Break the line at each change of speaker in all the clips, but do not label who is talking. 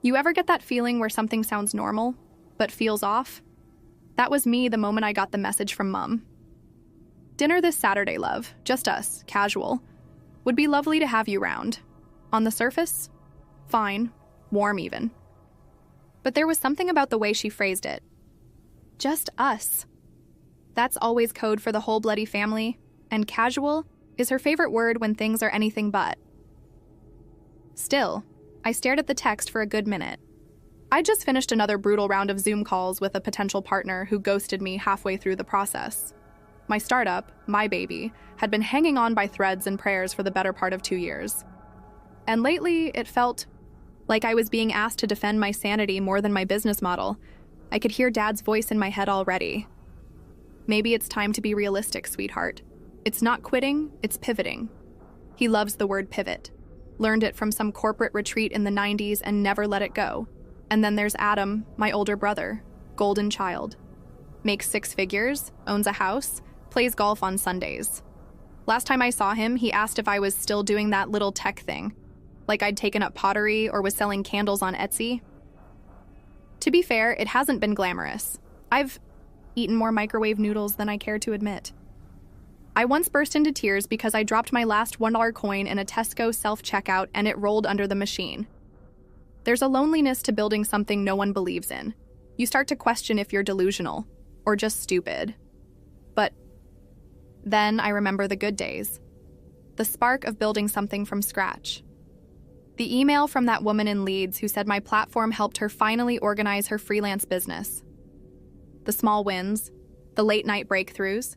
You ever get that feeling where something sounds normal, but feels off? That was me the moment I got the message from Mom. Dinner this Saturday, love. Just us, casual. Would be lovely to have you round. On the surface? Fine. Warm even. But there was something about the way she phrased it. Just us. That's always code for the whole bloody family, and casual is her favorite word when things are anything but. Still, I stared at the text for a good minute. I'd just finished another brutal round of Zoom calls with a potential partner who ghosted me halfway through the process. My startup, my baby, had been hanging on by threads and prayers for the better part of 2 years. And lately, it felt like I was being asked to defend my sanity more than my business model. I could hear Dad's voice in my head already. Maybe it's time to be realistic, sweetheart. It's not quitting, it's pivoting. He loves the word pivot. Learned it from some corporate retreat in the 90s and never let it go. And then there's Adam, my older brother, golden child. Makes 6 figures, owns a house, plays golf on Sundays. Last time I saw him, he asked if I was still doing that little tech thing, like I'd taken up pottery or was selling candles on Etsy. To be fair, it hasn't been glamorous. I've eaten more microwave noodles than I care to admit. I once burst into tears because I dropped my last $1 coin in a Tesco self-checkout and it rolled under the machine. There's a loneliness to building something no one believes in. You start to question if you're delusional or just stupid. But then I remember the good days. The spark of building something from scratch. The email from that woman in Leeds who said my platform helped her finally organize her freelance business. The small wins, the late-night breakthroughs,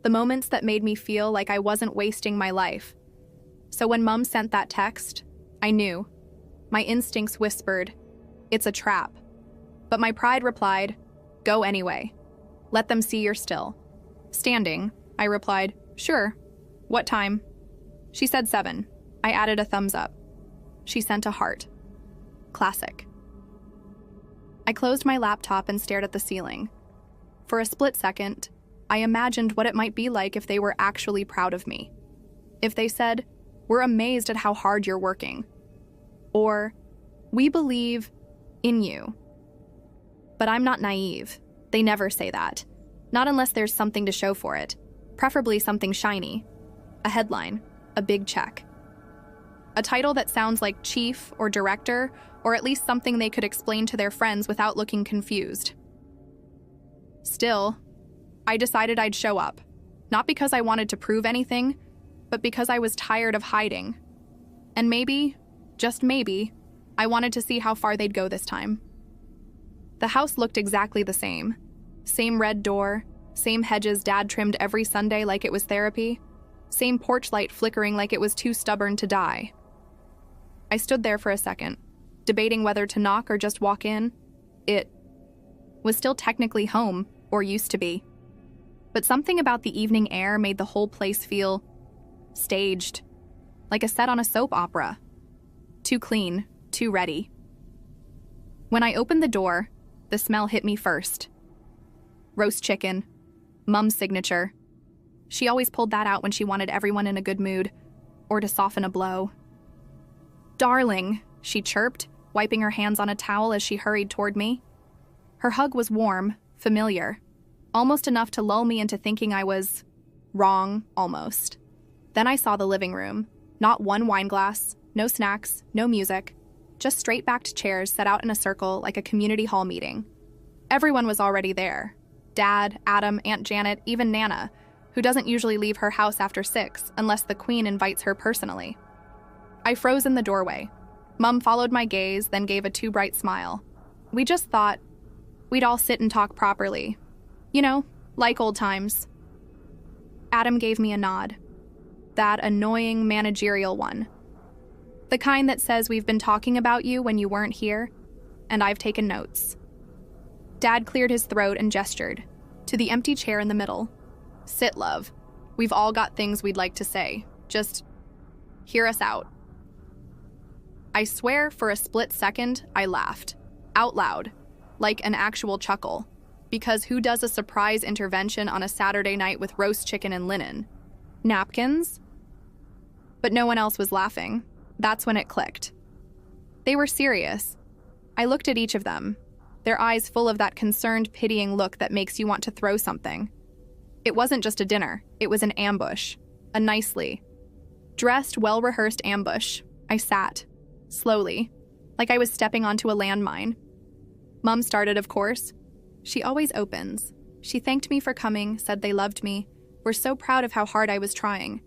the moments that made me feel like I wasn't wasting my life. So when Mom sent that text, I knew. My instincts whispered, it's a trap. But my pride replied, go anyway. Let them see you're still. Standing, I replied, sure. What time? She said 7. I added a thumbs up. She sent a heart. Classic. I closed my laptop and stared at the ceiling. For a split second, I imagined what it might be like if they were actually proud of me. If they said, we're amazed at how hard you're working. Or, we believe in you. But I'm not naive. They never say that. Not unless there's something to show for it. Preferably something shiny. A headline. A big check. A title that sounds like chief or director, or at least something they could explain to their friends without looking confused. Still, I decided I'd show up. Not because I wanted to prove anything, but because I was tired of hiding. And maybe, just maybe, I wanted to see how far they'd go this time. The house looked exactly the same. Same red door, same hedges Dad trimmed every Sunday like it was therapy, same porch light flickering like it was too stubborn to die. I stood there for a second, debating whether to knock or just walk in. It was still technically home, or used to be. But something about the evening air made the whole place feel staged, like a set on a soap opera. Too clean, too ready. When I opened the door, the smell hit me first. Roast chicken, Mom's signature. She always pulled that out when she wanted everyone in a good mood, or to soften a blow. Darling, she chirped, wiping her hands on a towel as she hurried toward me. Her hug was warm, familiar, almost enough to lull me into thinking I was wrong, almost. Then I saw the living room. Not one wine glass, no snacks, no music, just straight-backed chairs set out in a circle like a community hall meeting. Everyone was already there. Dad, Adam, Aunt Janet, even Nana, who doesn't usually leave her house after 6 unless the Queen invites her personally. I froze in the doorway. Mom followed my gaze, then gave a too bright smile. We just thought we'd all sit and talk properly. You know, like old times. Adam gave me a nod. That annoying managerial one. The kind that says we've been talking about you when you weren't here, and I've taken notes. Dad cleared his throat and gestured to the empty chair in the middle. Sit, love. We've all got things we'd like to say. Just hear us out. I swear for a split second, I laughed. Out loud. Like an actual chuckle. Because who does a surprise intervention on a Saturday night with roast chicken and linen? Napkins? But no one else was laughing. That's when it clicked. They were serious. I looked at each of them, their eyes full of that concerned, pitying look that makes you want to throw something. It wasn't just a dinner, it was an ambush. A nicely dressed, well-rehearsed ambush. I sat, slowly, like I was stepping onto a landmine. Mom started, of course. She always opens. She thanked me for coming, said they loved me, were so proud of how hard I was trying.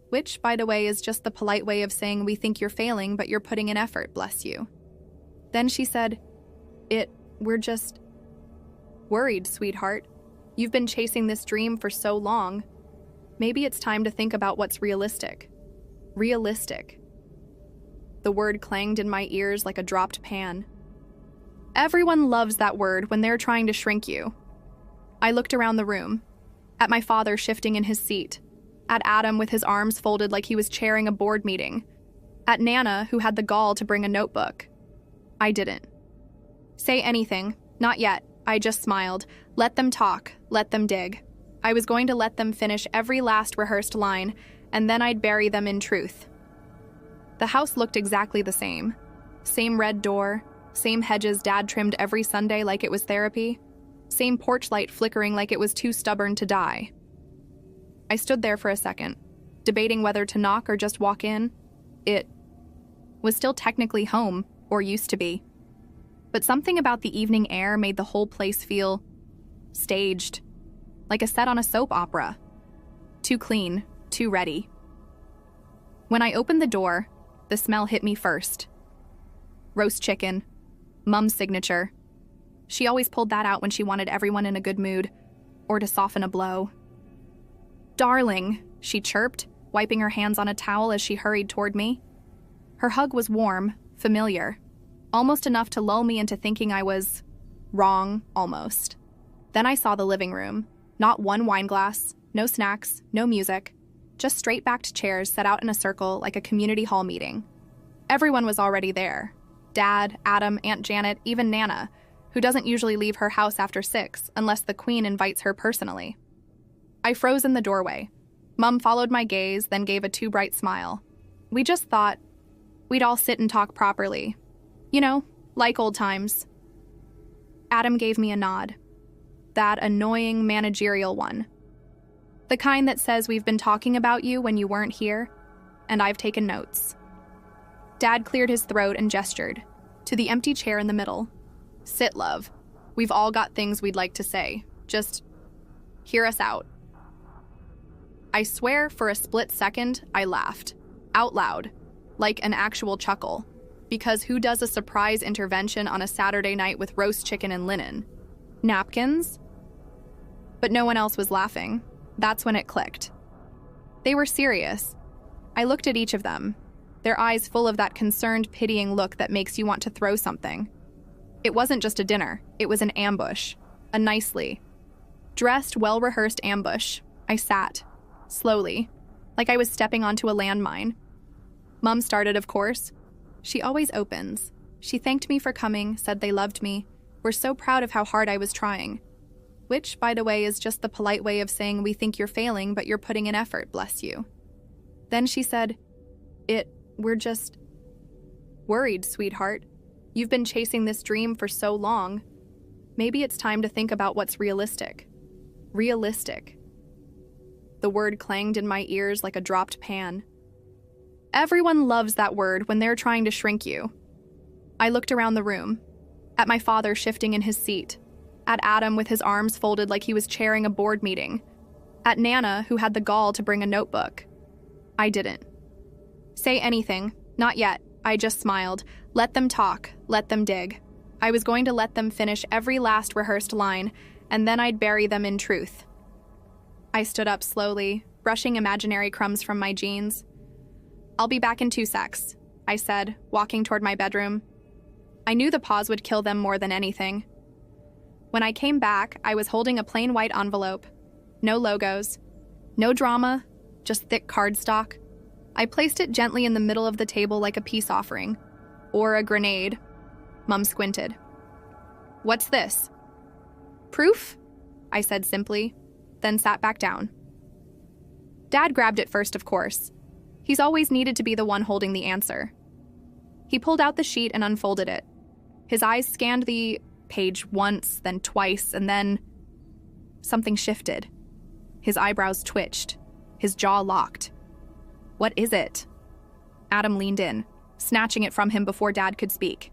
Which, by the way, is just the polite way of saying we think you're failing, but you're putting in effort, bless you. Then she said, we're just worried, sweetheart. You've been chasing this dream for so long. Maybe it's time to think about what's realistic. Realistic. The word clanged in my ears like a dropped pan. Everyone loves that word when they're trying to shrink you. I looked around the room, at my father shifting in his seat, at Adam with his arms folded like he was chairing a board meeting, at Nana who had the gall to bring a notebook. I didn't say anything, not yet. I just smiled. Let them talk, let them dig. I was going to let them finish every last rehearsed line, and then I'd bury them in truth. The house looked exactly the same. Same red door, same hedges Dad trimmed every Sunday like it was therapy, same porch light flickering like it was too stubborn to die. I stood there for a second, debating whether to knock or just walk in. It was still technically home, or used to be. But something about the evening air made the whole place feel staged, like a set on a soap opera. Too clean, too ready. When I opened the door, the smell hit me first. Roast chicken, Mom's signature. She always pulled that out when she wanted everyone in a good mood, or to soften a blow. "Darling," she chirped, wiping her hands on a towel as she hurried toward me. Her hug was warm, familiar, almost enough to lull me into thinking I was wrong, almost. Then I saw the living room. Not one wine glass, no snacks, no music, just straight-backed chairs set out in a circle like a community hall meeting. Everyone was already there. Dad, Adam, Aunt Janet, even Nana, who doesn't usually leave her house after 6 unless the Queen invites her personally. I froze in the doorway. Mom followed my gaze, then gave a too bright smile. We just thought we'd all sit and talk properly. You know, like old times. Adam gave me a nod. That annoying managerial one. The kind that says we've been talking about you when you weren't here, and I've taken notes. Dad cleared his throat and gestured to the empty chair in the middle. Sit, love. We've all got things we'd like to say. Just hear us out. I swear for a split second, I laughed. Out loud. Like an actual chuckle. Because who does a surprise intervention on a Saturday night with roast chicken and linen? Napkins? But no one else was laughing. That's when it clicked. They were serious. I looked at each of them, their eyes full of that concerned, pitying look that makes you want to throw something. It wasn't just a dinner, it was an ambush. A nicely dressed, well-rehearsed ambush. I sat, slowly, like I was stepping onto a landmine. Mom started, of course. She always opens. She thanked me for coming, said they loved me, were so proud of how hard I was trying. Which, by the way, is just the polite way of saying we think you're failing, but you're putting in effort, bless you. Then she said, we're just worried, sweetheart. You've been chasing this dream for so long. Maybe it's time to think about what's realistic. Realistic. The word clanged in my ears like a dropped pan. Everyone loves that word when they're trying to shrink you. I looked around the room, at my father shifting in his seat, at Adam with his arms folded like he was chairing a board meeting, at Nana who had the gall to bring a notebook. I didn't say anything, not yet. I just smiled. Let them talk, let them dig. I was going to let them finish every last rehearsed line, and then I'd bury them in truth. I stood up slowly, brushing imaginary crumbs from my jeans. "I'll be back in 2 secs," I said, walking toward my bedroom. I knew the pause would kill them more than anything. When I came back, I was holding a plain white envelope. No logos, no drama, just thick cardstock. I placed it gently in the middle of the table like a peace offering. Or a grenade. Mom squinted. "What's this?" "Proof?" I said simply, then sat back down. Dad grabbed it first, of course. He's always needed to be the one holding the answer. He pulled out the sheet and unfolded it. His eyes scanned the page once, then twice, and then something shifted. His eyebrows twitched. His jaw locked. "What is it?" Adam leaned in, snatching it from him before Dad could speak.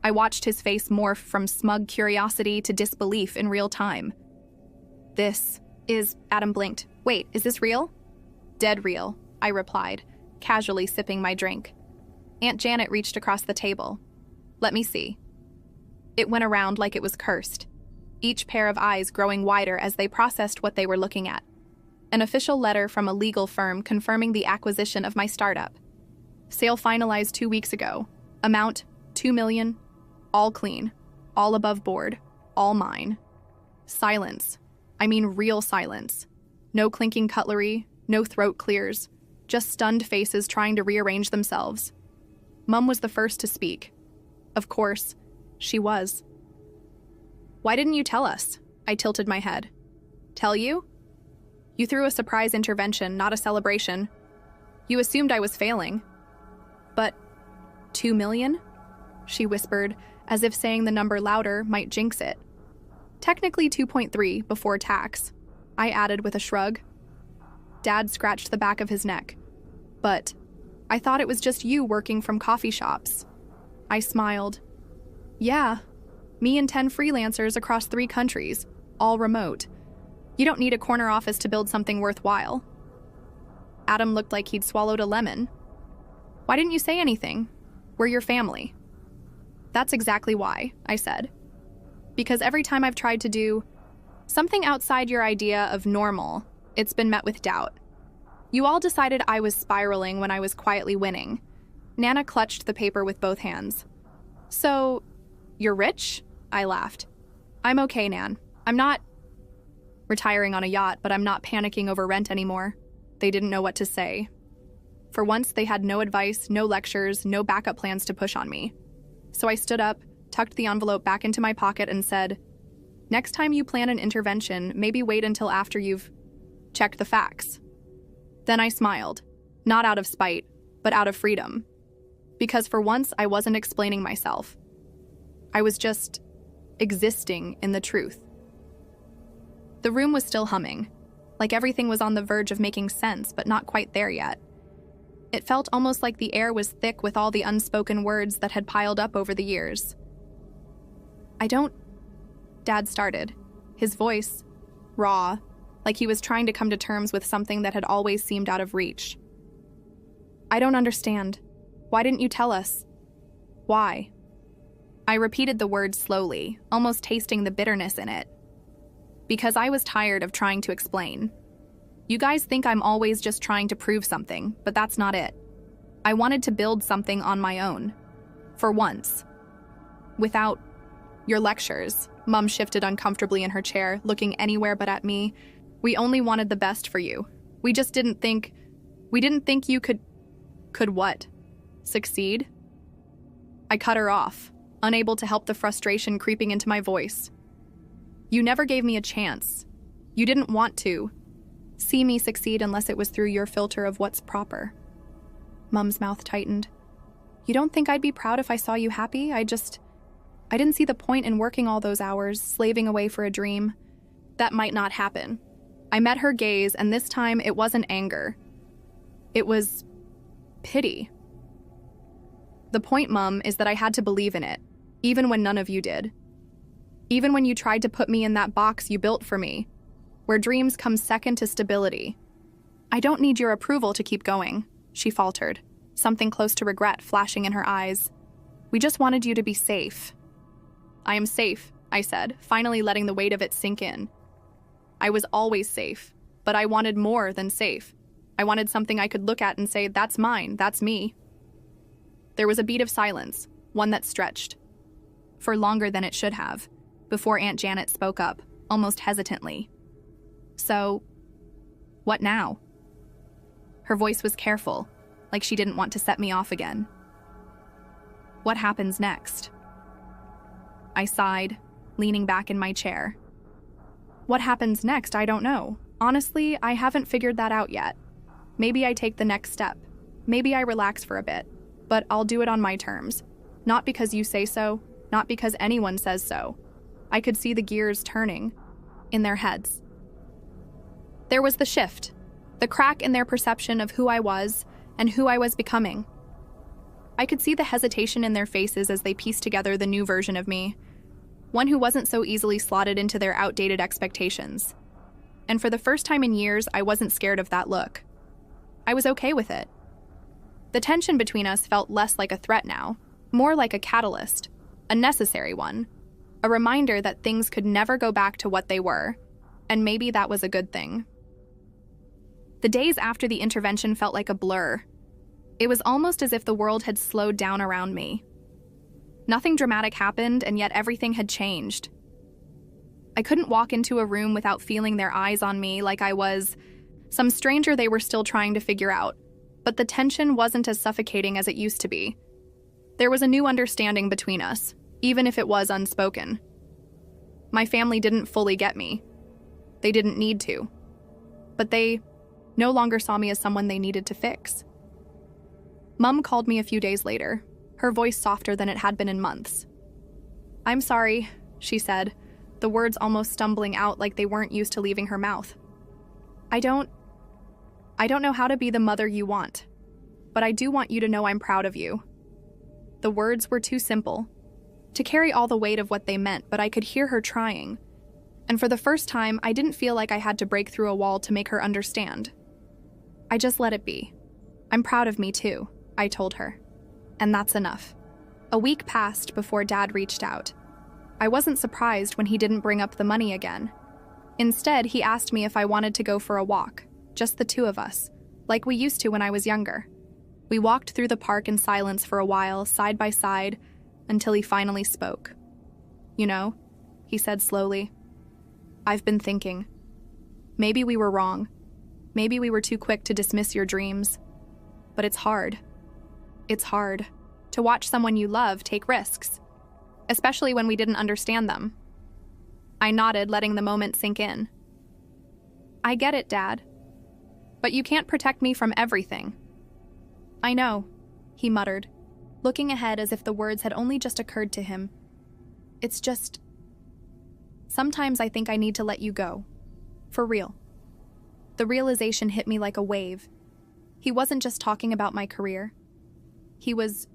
I watched his face morph from smug curiosity to disbelief in real time. "This is..." Adam blinked. "Wait, is this real?" "Dead real," I replied, casually sipping my drink. Aunt Janet reached across the table. "Let me see." It went around like it was cursed, each pair of eyes growing wider as they processed what they were looking at. An official letter from a legal firm confirming the acquisition of my startup. Sale finalized 2 weeks ago. Amount, $2 million. All clean. All above board. All mine. Silence. I mean real silence. No clinking cutlery, no throat clears, just stunned faces trying to rearrange themselves. Mum was the first to speak. Of course, she was. "Why didn't you tell us?" I tilted my head. "Tell you?" "You threw a surprise intervention, not a celebration. You assumed I was failing." "But $2 million?" she whispered, as if saying the number louder might jinx it. "Technically 2.3 before tax," I added with a shrug. Dad scratched the back of his neck. "But I thought it was just you working from coffee shops." I smiled. "Yeah, me and 10 freelancers across 3 countries, all remote. You don't need a corner office to build something worthwhile." Adam looked like he'd swallowed a lemon. "Why didn't you say anything? We're your family." "That's exactly why," I said. "Because every time I've tried to do something outside your idea of normal, it's been met with doubt. You all decided I was spiraling when I was quietly winning." Nana clutched the paper with both hands. "So, you're rich?" I laughed. "I'm okay, Nan. I'm not retiring on a yacht, but I'm not panicking over rent anymore." They didn't know what to say. For once, they had no advice, no lectures, no backup plans to push on me. So I stood up, tucked the envelope back into my pocket, and said, "Next time you plan an intervention, maybe wait until after you've checked the facts." Then I smiled, not out of spite, but out of freedom. Because for once, I wasn't explaining myself. I was just existing in the truth. The room was still humming, like everything was on the verge of making sense, but not quite there yet. It felt almost like the air was thick with all the unspoken words that had piled up over the years. Dad started, his voice raw, like he was trying to come to terms with something that had always seemed out of reach. "I don't understand. Why didn't you tell us? Why?" I repeated the word slowly, almost tasting the bitterness in it. "Because I was tired of trying to explain. You guys think I'm always just trying to prove something, but that's not it. I wanted to build something on my own. For once. Without your lectures." Mum shifted uncomfortably in her chair, looking anywhere but at me. "We only wanted the best for you. We didn't think you could what? Succeed?" I cut her off, unable to help the frustration creeping into my voice. "You never gave me a chance. You didn't want to see me succeed unless it was through your filter of what's proper." Mum's mouth tightened. "You don't think I'd be proud if I saw you happy? I didn't see the point in working all those hours, slaving away for a dream. That might not happen." I met her gaze, and this time it wasn't anger. It was pity. "The point, Mum, is that I had to believe in it, even when none of you did. Even when you tried to put me in that box you built for me, where dreams come second to stability. I don't need your approval to keep going," she faltered, something close to regret flashing in her eyes. "We just wanted you to be safe." "I am safe," I said, finally letting the weight of it sink in. I was always safe, but I wanted more than safe. I wanted something I could look at and say, "That's mine, that's me." There was a beat of silence, one that stretched. For longer than it should have, before Aunt Janet spoke up, almost hesitantly. "So, what now?" Her voice was careful, like she didn't want to set me off again. "What happens next?" I sighed, leaning back in my chair. "What happens next, I don't know. Honestly, I haven't figured that out yet. Maybe I take the next step. Maybe I relax for a bit. But I'll do it on my terms. Not because you say so, not because anyone says so. I could see the gears turning in their heads. There was the shift, the crack in their perception of who I was and who I was becoming. I could see the hesitation in their faces as they pieced together the new version of me, one who wasn't so easily slotted into their outdated expectations. And for the first time in years, I wasn't scared of that look. I was okay with it. The tension between us felt less like a threat now, more like a catalyst, a necessary one, a reminder that things could never go back to what they were, and maybe that was a good thing. The days after the intervention felt like a blur. It was almost as if the world had slowed down around me. Nothing dramatic happened, and yet everything had changed. I couldn't walk into a room without feeling their eyes on me like I was some stranger they were still trying to figure out, but the tension wasn't as suffocating as it used to be. There was a new understanding between us, even if it was unspoken. My family didn't fully get me. They didn't need to. But they no longer saw me as someone they needed to fix. Mum called me a few days later, her voice softer than it had been in months. "I'm sorry," she said, the words almost stumbling out like they weren't used to leaving her mouth. I don't know how to be the mother you want, but I do want you to know I'm proud of you." The words were too simple to carry all the weight of what they meant, but I could hear her trying. And for the first time, I didn't feel like I had to break through a wall to make her understand. I just let it be. "I'm proud of me too," I told her. And that's enough. A week passed before Dad reached out. I wasn't surprised when he didn't bring up the money again. Instead, he asked me if I wanted to go for a walk, just the two of us, like we used to when I was younger. We walked through the park in silence for a while, side by side, until he finally spoke. "You know," he said slowly, "I've been thinking. Maybe we were wrong. Maybe we were too quick to dismiss your dreams. But it's hard. It's hard to watch someone you love take risks, especially when we didn't understand them." I nodded, letting the moment sink in. "I get it, Dad. But you can't protect me from everything." "I know," he muttered, looking ahead as if the words had only just occurred to him. "It's just, sometimes I think I need to let you go. For real." The realization hit me like a wave. He wasn't just talking about my career. He was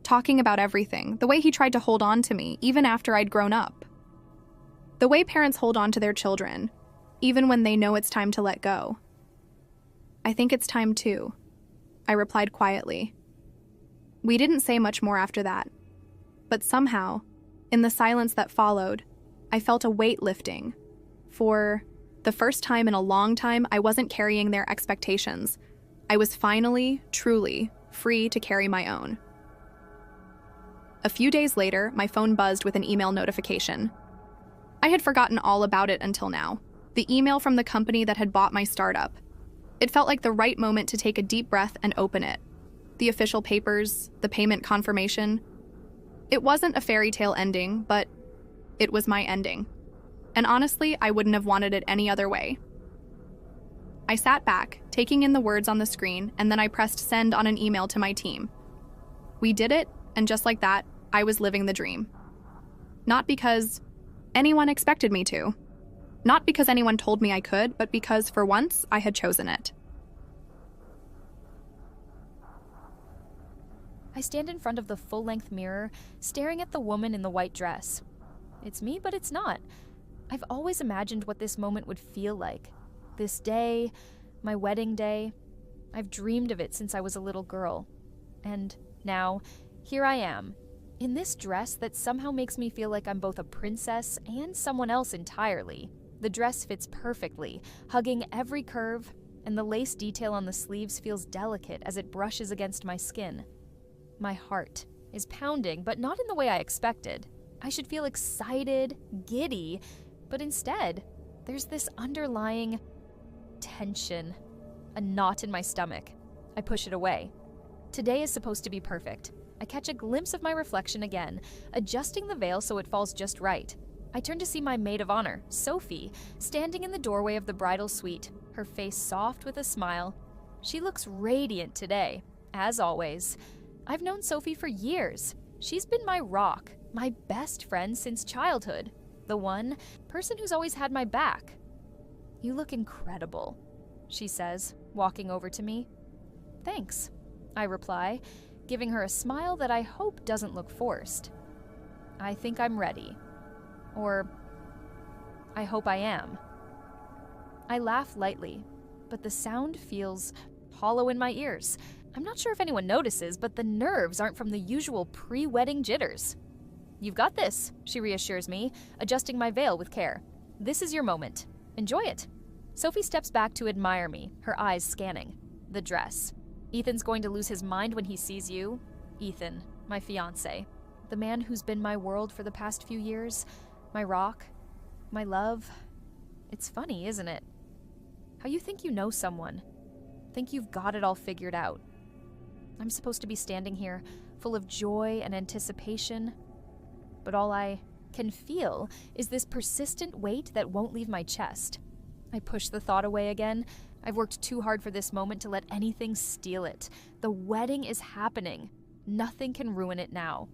talking about everything, the way he tried to hold on to me, even after I'd grown up. The way parents hold on to their children, even when they know it's time to let go. "I think it's time too," I replied quietly. We didn't say much more after that, but somehow, in the silence that followed, I felt a weight lifting. For the first time in a long time, I wasn't carrying their expectations. I was finally, truly, free to carry my own. A few days later, my phone buzzed with an email notification. I had forgotten all about it until now. The email from the company that had bought my startup. It felt like the right moment to take a deep breath and open it. The official papers, the payment confirmation. It wasn't a fairy tale ending, but it was my ending. And honestly, I wouldn't have wanted it any other way. I sat back, taking in the words on the screen, and then I pressed send on an email to my team. We did it, and just like that, I was living the dream. Not because anyone expected me to. Not because anyone told me I could, but because, for once, I had chosen it.
I stand in front of the full-length mirror, staring at the woman in the white dress. It's me, but it's not. I've always imagined what this moment would feel like. This day, my wedding day. I've dreamed of it since I was a little girl. And now, here I am, in this dress that somehow makes me feel like I'm both a princess and someone else entirely. The dress fits perfectly, hugging every curve, and the lace detail on the sleeves feels delicate as it brushes against my skin. My heart is pounding, but not in the way I expected. I should feel excited, giddy, but instead, there's this underlying tension, a knot in my stomach. I push it away. Today is supposed to be perfect. I catch a glimpse of my reflection again, adjusting the veil so it falls just right. I turn to see my maid of honor, Sophie, standing in the doorway of the bridal suite, her face soft with a smile. She looks radiant today, as always. I've known Sophie for years. She's been my rock, My best friend since childhood. The one person who's always had my back. "You look incredible," she says, walking over to me. "Thanks," I reply, giving her a smile that I hope doesn't look forced. "I think I'm ready." Or, "I hope I am." I laugh lightly, but the sound feels hollow in my ears. I'm not sure if anyone notices, but the nerves aren't from the usual pre-wedding jitters. "You've got this," she reassures me, adjusting my veil with care. "This is your moment. Enjoy it." Sophie steps back to admire me, her eyes scanning. The dress. "Ethan's going to lose his mind when he sees you." Ethan, my fiancé. The man who's been my world for the past few years. My rock. My love. It's funny, isn't it? How you think you know someone. Think you've got it all figured out. I'm supposed to be standing here, full of joy and anticipation. But all I can feel is this persistent weight that won't leave my chest. I push the thought away again. I've worked too hard for this moment to let anything steal it. The wedding is happening. Nothing can ruin it now.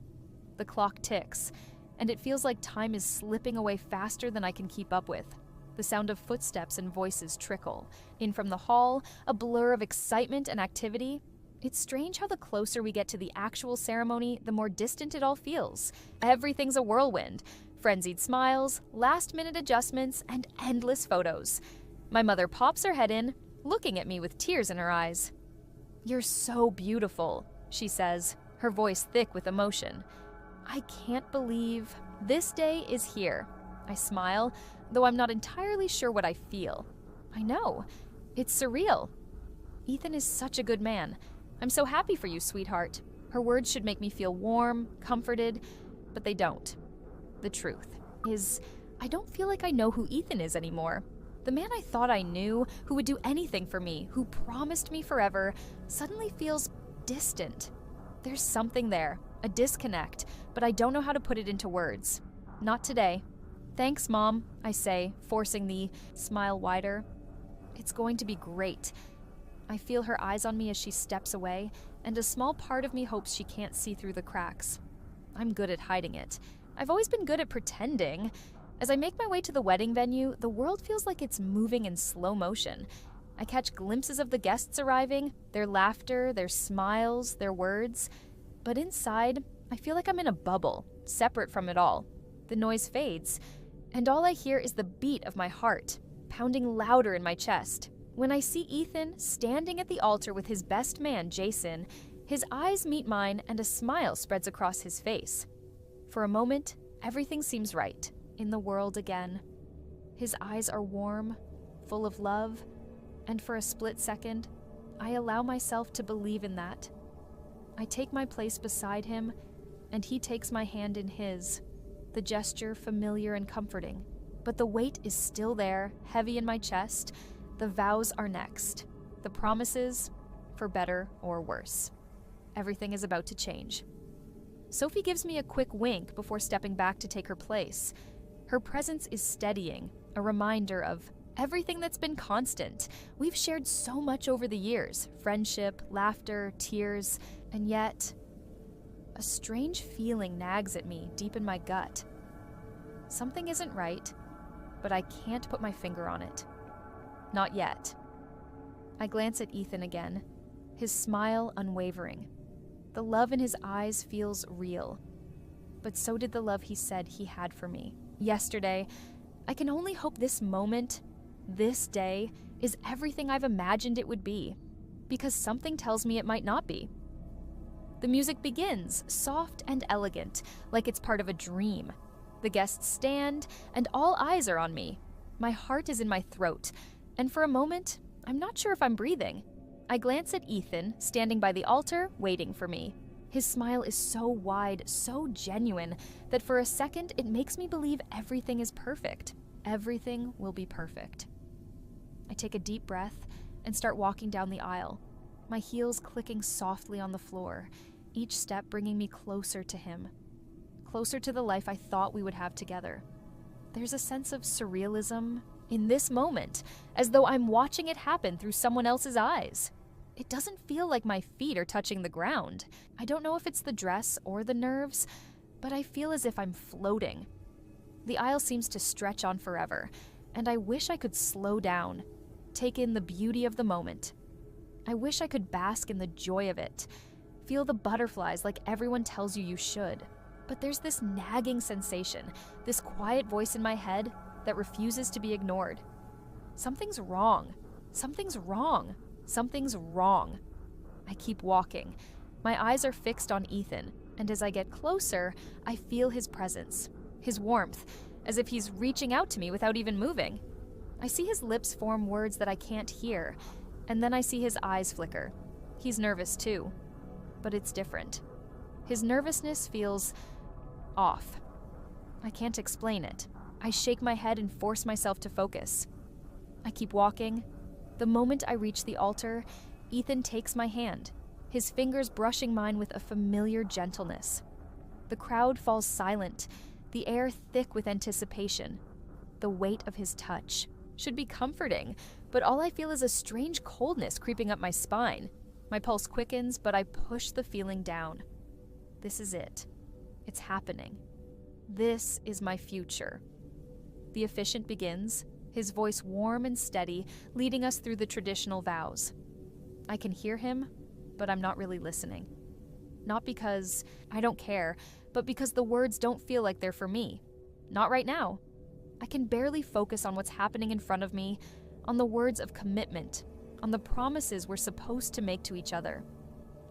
The clock ticks, and it feels like time is slipping away faster than I can keep up with. The sound of footsteps and voices trickle. In from the hall, a blur of excitement and activity. It's strange how the closer we get to the actual ceremony, the more distant it all feels. Everything's a whirlwind. Frenzied smiles, last-minute adjustments, and endless photos. My mother pops her head in, looking at me with tears in her eyes. "You're so beautiful," she says, her voice thick with emotion. I can't believe this day is here. I smile, though I'm not entirely sure what I feel. I know. It's surreal. "Ethan is such a good man. I'm so happy for you, sweetheart." Her words should make me feel warm, comforted, but they don't. The truth is, I don't feel like I know who Ethan is anymore. The man I thought I knew, who would do anything for me, who promised me forever, suddenly feels distant. There's something there, a disconnect, but I don't know how to put it into words. Not today. "Thanks, Mom," I say, forcing the smile wider. "It's going to be great." I feel her eyes on me as she steps away, and a small part of me hopes she can't see through the cracks. I'm good at hiding it. I've always been good at pretending. As I make my way to the wedding venue, the world feels like it's moving in slow motion. I catch glimpses of the guests arriving, their laughter, their smiles, their words. But inside, I feel like I'm in a bubble, separate from it all. The noise fades, and all I hear is the beat of my heart, pounding louder in my chest. When I see Ethan standing at the altar with his best man, Jason, his eyes meet mine and a smile spreads across his face. For a moment, everything seems right, in the world again. His eyes are warm, full of love, and for a split second, I allow myself to believe in that. I take my place beside him, and he takes my hand in his, the gesture familiar and comforting. But the weight is still there, heavy in my chest. The vows are next. The promises, for better or worse. Everything is about to change. Sophie gives me a quick wink before stepping back to take her place. Her presence is steadying, a reminder of everything that's been constant. We've shared so much over the years, friendship, laughter, tears, and yet a strange feeling nags at me deep in my gut. Something isn't right, but I can't put my finger on it. Not yet. I glance at Ethan again, his smile unwavering. The love in his eyes feels real, but so did the love he said he had for me. Yesterday, I can only hope this moment, this day, is everything I've imagined it would be, because something tells me it might not be. The music begins, soft and elegant, like it's part of a dream. The guests stand, and all eyes are on me. My heart is in my throat, and for a moment, I'm not sure if I'm breathing. I glance at Ethan, standing by the altar, waiting for me. His smile is so wide, so genuine, that for a second it makes me believe everything is perfect. Everything will be perfect. I take a deep breath and start walking down the aisle, my heels clicking softly on the floor, each step bringing me closer to him, closer to the life I thought we would have together. There's a sense of surrealism in this moment, as though I'm watching it happen through someone else's eyes. It doesn't feel like my feet are touching the ground. I don't know if it's the dress or the nerves, but I feel as if I'm floating. The aisle seems to stretch on forever, and I wish I could slow down, take in the beauty of the moment. I wish I could bask in the joy of it, feel the butterflies like everyone tells you should. But there's this nagging sensation, this quiet voice in my head that refuses to be ignored. Something's wrong. Something's wrong. Something's wrong. I keep walking. My eyes are fixed on Ethan, and as I get closer, I feel his presence, his warmth, as if he's reaching out to me without even moving. I see his lips form words that I can't hear, and then I see his eyes flicker. He's nervous too, but it's different. His nervousness feels off. I can't explain it. I shake my head and force myself to focus. I keep walking. The moment I reach the altar, Ethan takes my hand, his fingers brushing mine with a familiar gentleness. The crowd falls silent, the air thick with anticipation. The weight of his touch should be comforting, but all I feel is a strange coldness creeping up my spine. My pulse quickens, but I push the feeling down. This is it. It's happening. This is my future. The officiant begins, his voice warm and steady, leading us through the traditional vows. I can hear him, but I'm not really listening. Not because I don't care, but because the words don't feel like they're for me. Not right now. I can barely focus on what's happening in front of me, on the words of commitment, on the promises we're supposed to make to each other.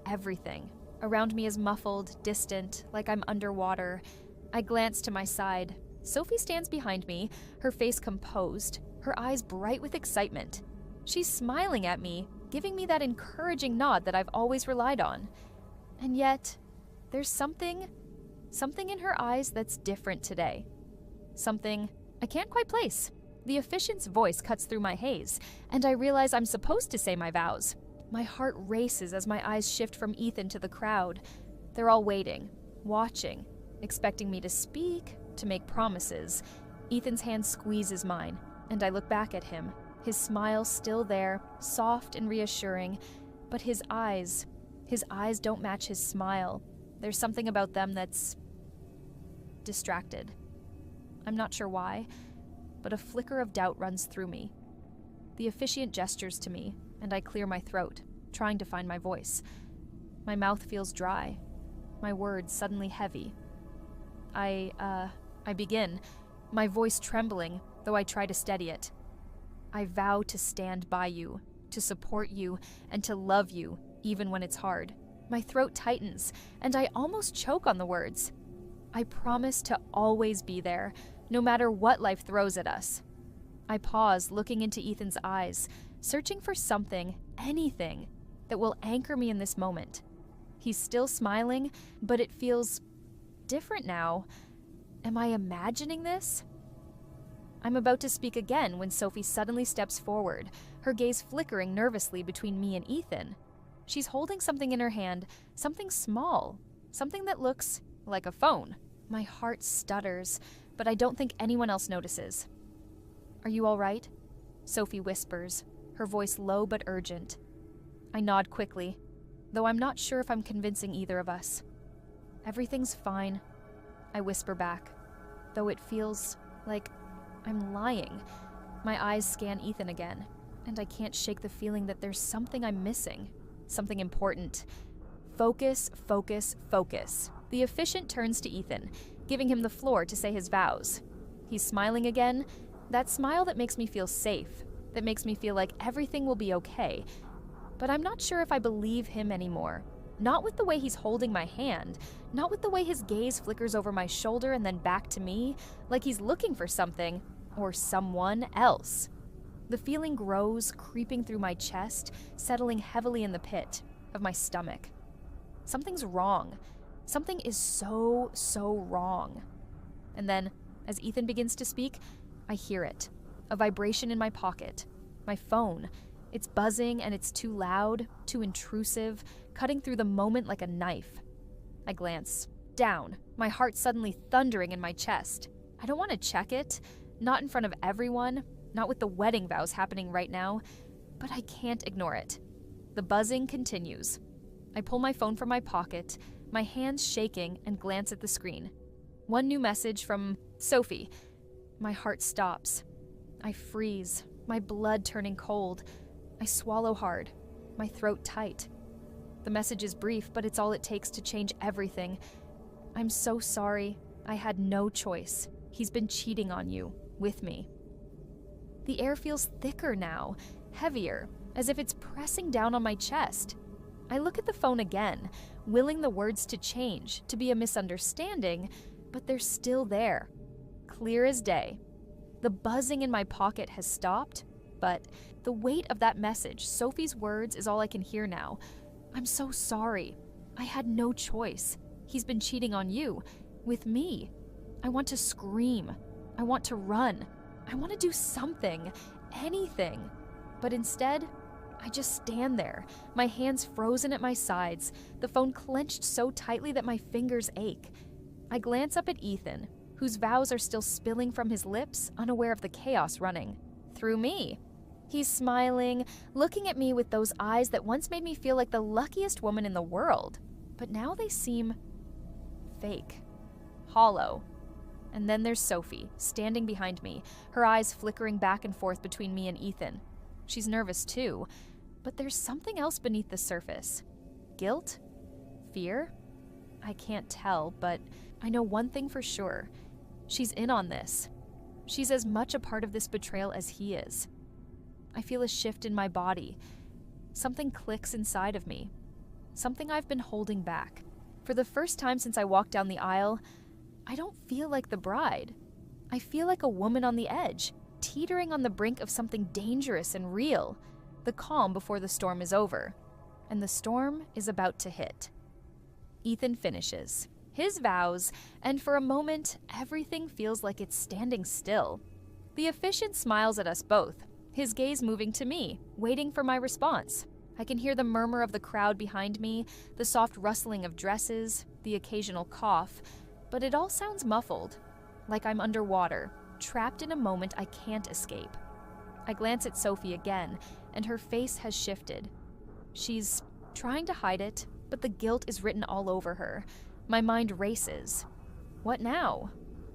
Everything around me is muffled, distant, like I'm underwater. I glance to my side. Sophie stands behind me, her face composed, her eyes bright with excitement. She's smiling at me, giving me that encouraging nod that I've always relied on. And yet, there's something in her eyes that's different today. Something I can't quite place. The officiant's voice cuts through my haze, and I realize I'm supposed to say my vows. My heart races as my eyes shift from Ethan to the crowd. They're all waiting, watching, expecting me to speak, to make promises. Ethan's hand squeezes mine, and I look back at him, his smile still there, soft and reassuring, but his eyes don't match his smile. There's something about them that's distracted. I'm not sure why, but a flicker of doubt runs through me. The officiant gestures to me, and I clear my throat, trying to find my voice. My mouth feels dry, my words suddenly heavy. I begin, my voice trembling, though I try to steady it. I vow to stand by you, to support you, and to love you, even when it's hard. My throat tightens, and I almost choke on the words. I promise to always be there, no matter what life throws at us. I pause, looking into Ethan's eyes, searching for something, anything, that will anchor me in this moment. He's still smiling, but it feels different now. Am I imagining this? I'm about to speak again when Sophie suddenly steps forward, her gaze flickering nervously between me and Ethan. She's holding something in her hand, something small, something that looks like a phone. My heart stutters, but I don't think anyone else notices. "Are you all right?" Sophie whispers, her voice low but urgent. I nod quickly, though I'm not sure if I'm convincing either of us. "Everything's fine," I whisper back, though it feels like I'm lying. My eyes scan Ethan again, and I can't shake the feeling that there's something I'm missing, something important. Focus, focus, focus. The officiant turns to Ethan, giving him the floor to say his vows. He's smiling again, that smile that makes me feel safe, that makes me feel like everything will be okay. But I'm not sure if I believe him anymore. Not with the way he's holding my hand, not with the way his gaze flickers over my shoulder and then back to me, like he's looking for something, or someone else. The feeling grows, creeping through my chest, settling heavily in the pit of my stomach. Something's wrong. Something is so wrong. And then, as Ethan begins to speak, I hear it. A vibration in my pocket. My phone. It's buzzing and it's too loud, too intrusive, cutting through the moment like a knife. I glance down, my heart suddenly thundering in my chest. I don't want to check it, not in front of everyone, not with the wedding vows happening right now, but I can't ignore it. The buzzing continues. I pull my phone from my pocket, my hands shaking, and glance at the screen. One new message from Sophie. My heart stops. I freeze, my blood turning cold. I swallow hard, my throat tight. The message is brief, but it's all it takes to change everything. I'm so sorry. I had no choice. He's been cheating on you, with me. The air feels thicker now, heavier, as if it's pressing down on my chest. I look at the phone again, willing the words to change, to be a misunderstanding, but they're still there, clear as day. The buzzing in my pocket has stopped, but the weight of that message, Sophie's words, is all I can hear now. I'm so sorry. I had no choice. He's been cheating on you, with me. I want to scream. I want to run. I want to do something, anything. But instead, I just stand there, my hands frozen at my sides, the phone clenched so tightly that my fingers ache. I glance up at Ethan, whose vows are still spilling from his lips, unaware of the chaos running through me. He's smiling, looking at me with those eyes that once made me feel like the luckiest woman in the world, but now they seem fake, hollow. And then there's Sophie, standing behind me, her eyes flickering back and forth between me and Ethan. She's nervous too, but there's something else beneath the surface. Guilt? Fear? I can't tell, but I know one thing for sure. She's in on this. She's as much a part of this betrayal as he is. I feel a shift in my body. Something clicks inside of me. Something I've been holding back. For the first time since I walked down the aisle, I don't feel like the bride. I feel like a woman on the edge, teetering on the brink of something dangerous and real. The calm before the storm is over. And the storm is about to hit. Ethan finishes his vows, and for a moment, everything feels like it's standing still. The officiant smiles at us both, his gaze moving to me, waiting for my response. I can hear the murmur of the crowd behind me, the soft rustling of dresses, the occasional cough, but it all sounds muffled, like I'm underwater, trapped in a moment I can't escape. I glance at Sophie again, and her face has shifted. She's trying to hide it, but the guilt is written all over her. My mind races. What now?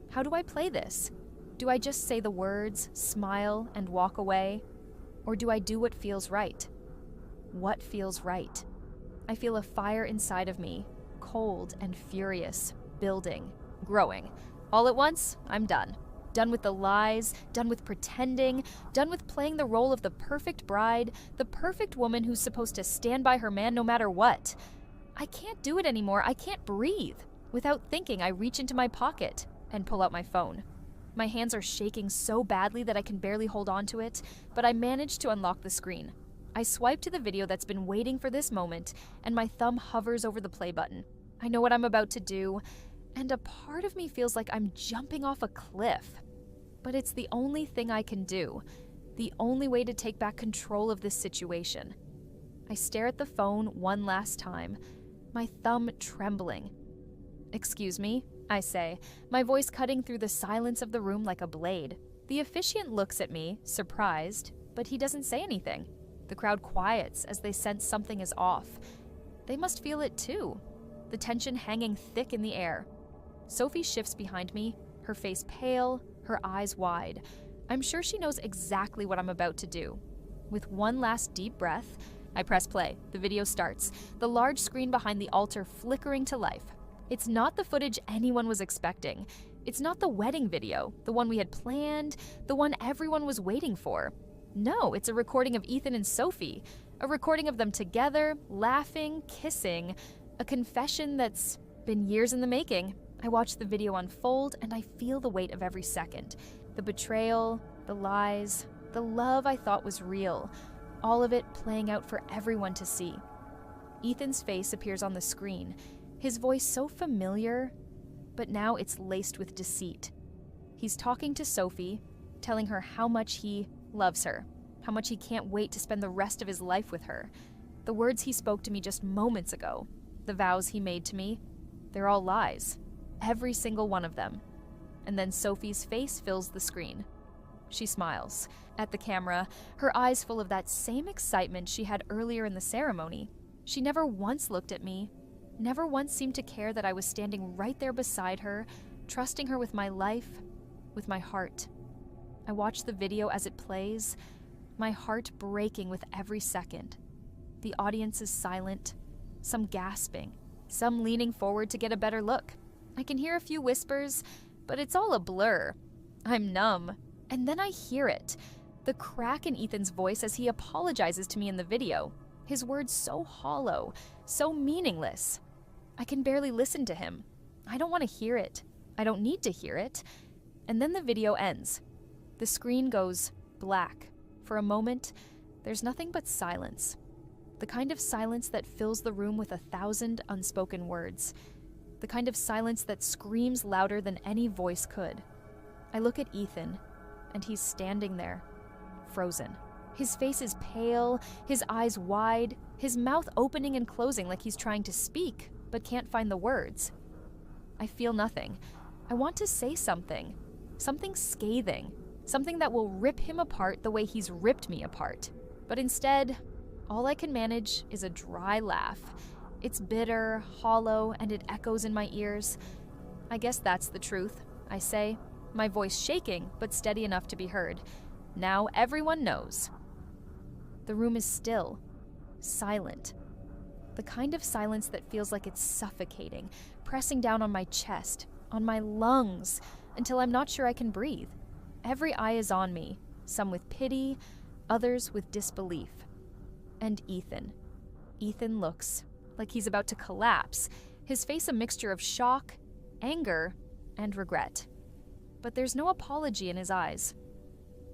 How do I play this? Do I just say the words, smile, and walk away? Or do I do what feels right? What feels right? I feel a fire inside of me, cold and furious, building, growing. All at once, I'm done. Done with the lies, done with pretending, done with playing the role of the perfect bride, the perfect woman who's supposed to stand by her man no matter what. I can't do it anymore. I can't breathe. Without thinking, I reach into my pocket and pull out my phone. My hands are shaking so badly that I can barely hold on to it, but I manage to unlock the screen. I swipe to the video that's been waiting for this moment, and my thumb hovers over the play button. I know what I'm about to do, and a part of me feels like I'm jumping off a cliff. But it's the only thing I can do, the only way to take back control of this situation. I stare at the phone one last time, my thumb trembling. "Excuse me," I say, my voice cutting through the silence of the room like a blade. The officiant looks at me, surprised, but he doesn't say anything. The crowd quiets as they sense something is off. They must feel it too, the tension hanging thick in the air. Sophie shifts behind me, her face pale, her eyes wide. I'm sure she knows exactly what I'm about to do. With one last deep breath, I press play. The video starts, the large screen behind the altar flickering to life. It's not the footage anyone was expecting. It's not the wedding video, the one we had planned, the one everyone was waiting for. No, it's a recording of Ethan and Sophie, a recording of them together, laughing, kissing, a confession that's been years in the making. I watch the video unfold, and I feel the weight of every second. The betrayal, the lies, the love I thought was real, all of it playing out for everyone to see. Ethan's face appears on the screen, his voice so familiar, but now it's laced with deceit. He's talking to Sophie, telling her how much he loves her, how much he can't wait to spend the rest of his life with her. The words he spoke to me just moments ago, the vows he made to me, they're all lies. Every single one of them. And then Sophie's face fills the screen. She smiles at the camera, her eyes full of that same excitement she had earlier in the ceremony. She never once looked at me, never once seemed to care that I was standing right there beside her, trusting her with my life, with my heart. I watch the video as it plays, my heart breaking with every second. The audience is silent, some gasping, some leaning forward to get a better look. I can hear a few whispers, but it's all a blur. I'm numb. And then I hear it, the crack in Ethan's voice as he apologizes to me in the video. His words so hollow, so meaningless. I can barely listen to him. I don't want to hear it. I don't need to hear it. And then the video ends. The screen goes black. For a moment, there's nothing but silence. The kind of silence that fills the room with 1,000 unspoken words. The kind of silence that screams louder than any voice could. I look at Ethan, and he's standing there, frozen. His face is pale, his eyes wide, his mouth opening and closing like he's trying to speak, but can't find the words. I feel nothing. I want to say something. Something scathing. Something that will rip him apart the way he's ripped me apart. But instead, all I can manage is a dry laugh. It's bitter, hollow, and it echoes in my ears. I guess that's the truth, I say, my voice shaking but steady enough to be heard. Now everyone knows. The room is still, silent. The kind of silence that feels like it's suffocating, pressing down on my chest, on my lungs, until I'm not sure I can breathe. Every eye is on me, some with pity, others with disbelief. And Ethan. Ethan looks like he's about to collapse, his face a mixture of shock, anger, and regret. But there's no apology in his eyes.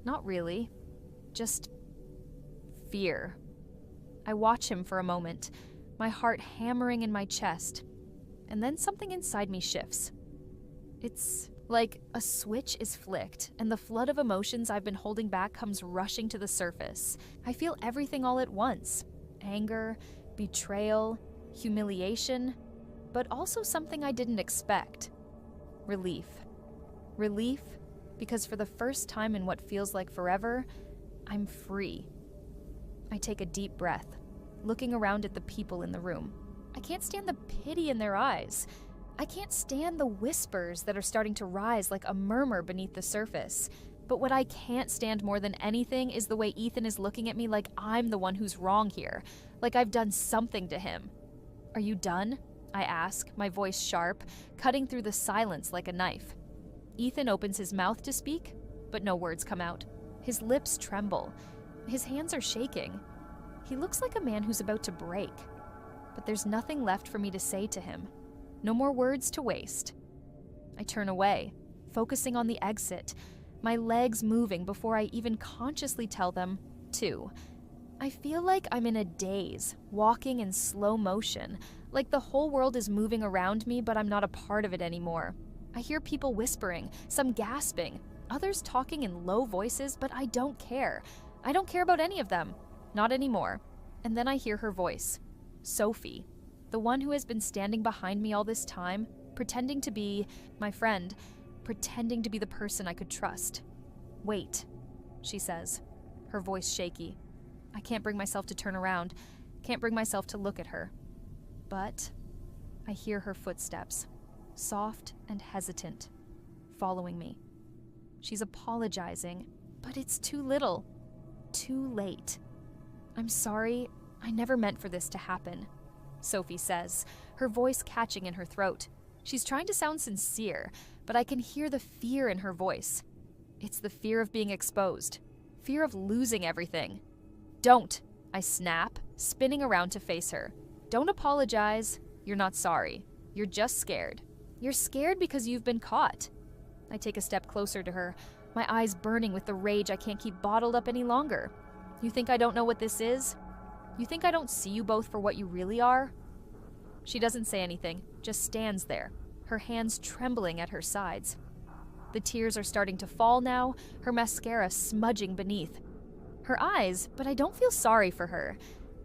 Not really. Just fear. I watch him for a moment, my heart hammering in my chest, and then something inside me shifts. It's like a switch is flicked, and the flood of emotions I've been holding back comes rushing to the surface. I feel everything all at once. Anger, betrayal, humiliation, but also something I didn't expect. Relief. Relief because for the first time in what feels like forever, I'm free. I take a deep breath, looking around at the people in the room. I can't stand the pity in their eyes. I can't stand the whispers that are starting to rise like a murmur beneath the surface. But what I can't stand more than anything is the way Ethan is looking at me like I'm the one who's wrong here, like I've done something to him. Are you done? I ask, my voice sharp, cutting through the silence like a knife. Ethan opens his mouth to speak, but no words come out. His lips tremble. His hands are shaking. He looks like a man who's about to break. But there's nothing left for me to say to him. No more words to waste. I turn away, focusing on the exit, my legs moving before I even consciously tell them to. I feel like I'm in a daze, walking in slow motion, like the whole world is moving around me, but I'm not a part of it anymore. I hear people whispering, some gasping, others talking in low voices, but I don't care. I don't care about any of them. Not anymore. And then I hear her voice. Sophie. The one who has been standing behind me all this time, pretending to be my friend, pretending to be the person I could trust. Wait, she says, her voice shaky. I can't bring myself to turn around, can't bring myself to look at her. But I hear her footsteps, soft and hesitant, following me. She's apologizing, but it's too little, too late. I'm sorry, I never meant for this to happen, Sophie says, her voice catching in her throat. She's trying to sound sincere, but I can hear the fear in her voice. It's the fear of being exposed, fear of losing everything. Don't, I snap, spinning around to face her. Don't apologize. You're not sorry. You're just scared. You're scared because you've been caught. I take a step closer to her, my eyes burning with the rage I can't keep bottled up any longer. You think I don't know what this is? You think I don't see you both for what you really are? She doesn't say anything, just stands there, her hands trembling at her sides. The tears are starting to fall now, her mascara smudging beneath. Her eyes, but I don't feel sorry for her.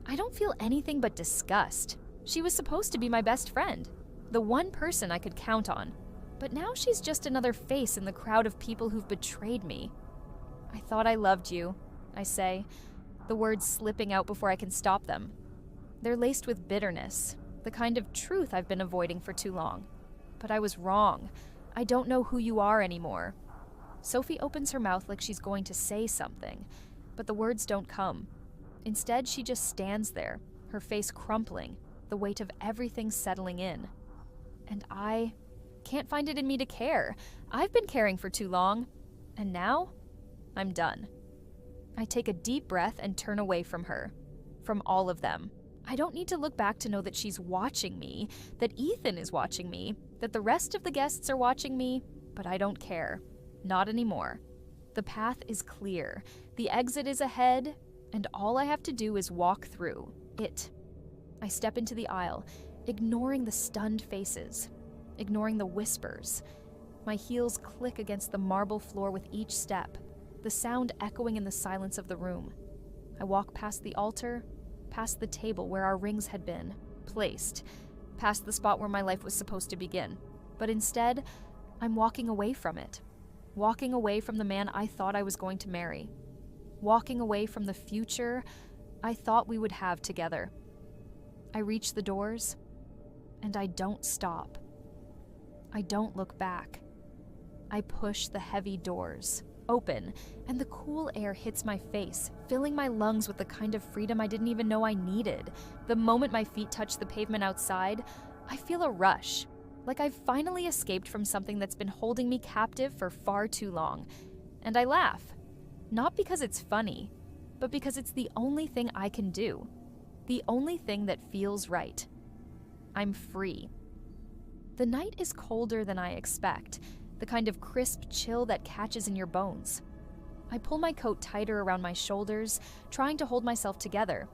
I don't feel anything but disgust. She was supposed to be my best friend, the one person I could count on. But now she's just another face in the crowd of people who've betrayed me. I thought I loved you, I say, the words slipping out before I can stop them. They're laced with bitterness, The kind of truth I've been avoiding for too long. But I was wrong. I don't know who you are anymore. Sophie opens her mouth like she's going to say something, but the words don't come. Instead, she just stands there, her face crumpling, the weight of everything settling in. And I can't find it in me to care. I've been caring for too long, and now I'm done. I take a deep breath and turn away from her, from all of them. I don't need to look back to know that she's watching me, that Ethan is watching me, that the rest of the guests are watching me, but I don't care. Not anymore. The path is clear, the exit is ahead, and all I have to do is walk through it. I step into the aisle, ignoring the stunned faces, ignoring the whispers. My heels click against the marble floor with each step, the sound echoing in the silence of the room. I walk past the altar, past the table where our rings had been placed, past the spot where my life was supposed to begin. But instead, I'm walking away from it. Walking away from the man I thought I was going to marry. Walking away from the future I thought we would have together. I reach the doors, and I don't stop. I don't look back. I push the heavy doors open, and the cool air hits my face, filling my lungs with the kind of freedom I didn't even know I needed. The moment my feet touch the pavement outside, I feel a rush. Like I've finally escaped from something that's been holding me captive for far too long. And I laugh. Not because it's funny, but because it's the only thing I can do. The only thing that feels right. I'm free. The night is colder than I expect, the kind of crisp chill that catches in your bones. I pull my coat tighter around my shoulders, trying to hold myself together.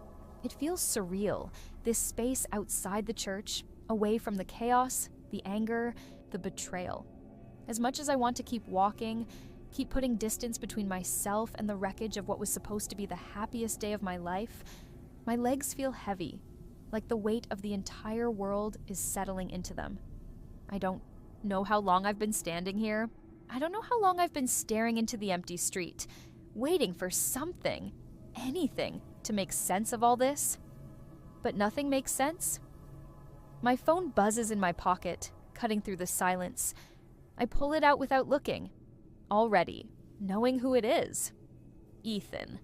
It feels surreal, this space outside the church, away from the chaos, the anger, the betrayal. As much as I want to keep walking, keep putting distance between myself and the wreckage of what was supposed to be the happiest day of my life, my legs feel heavy, like the weight of the entire world is settling into them. I don't know how long I've been standing here. I don't know how long I've been staring into the empty street, waiting for something, anything, to make sense of all this. But nothing makes sense. My phone buzzes in my pocket, cutting through the silence. I pull it out without looking, already knowing who it is. Ethan.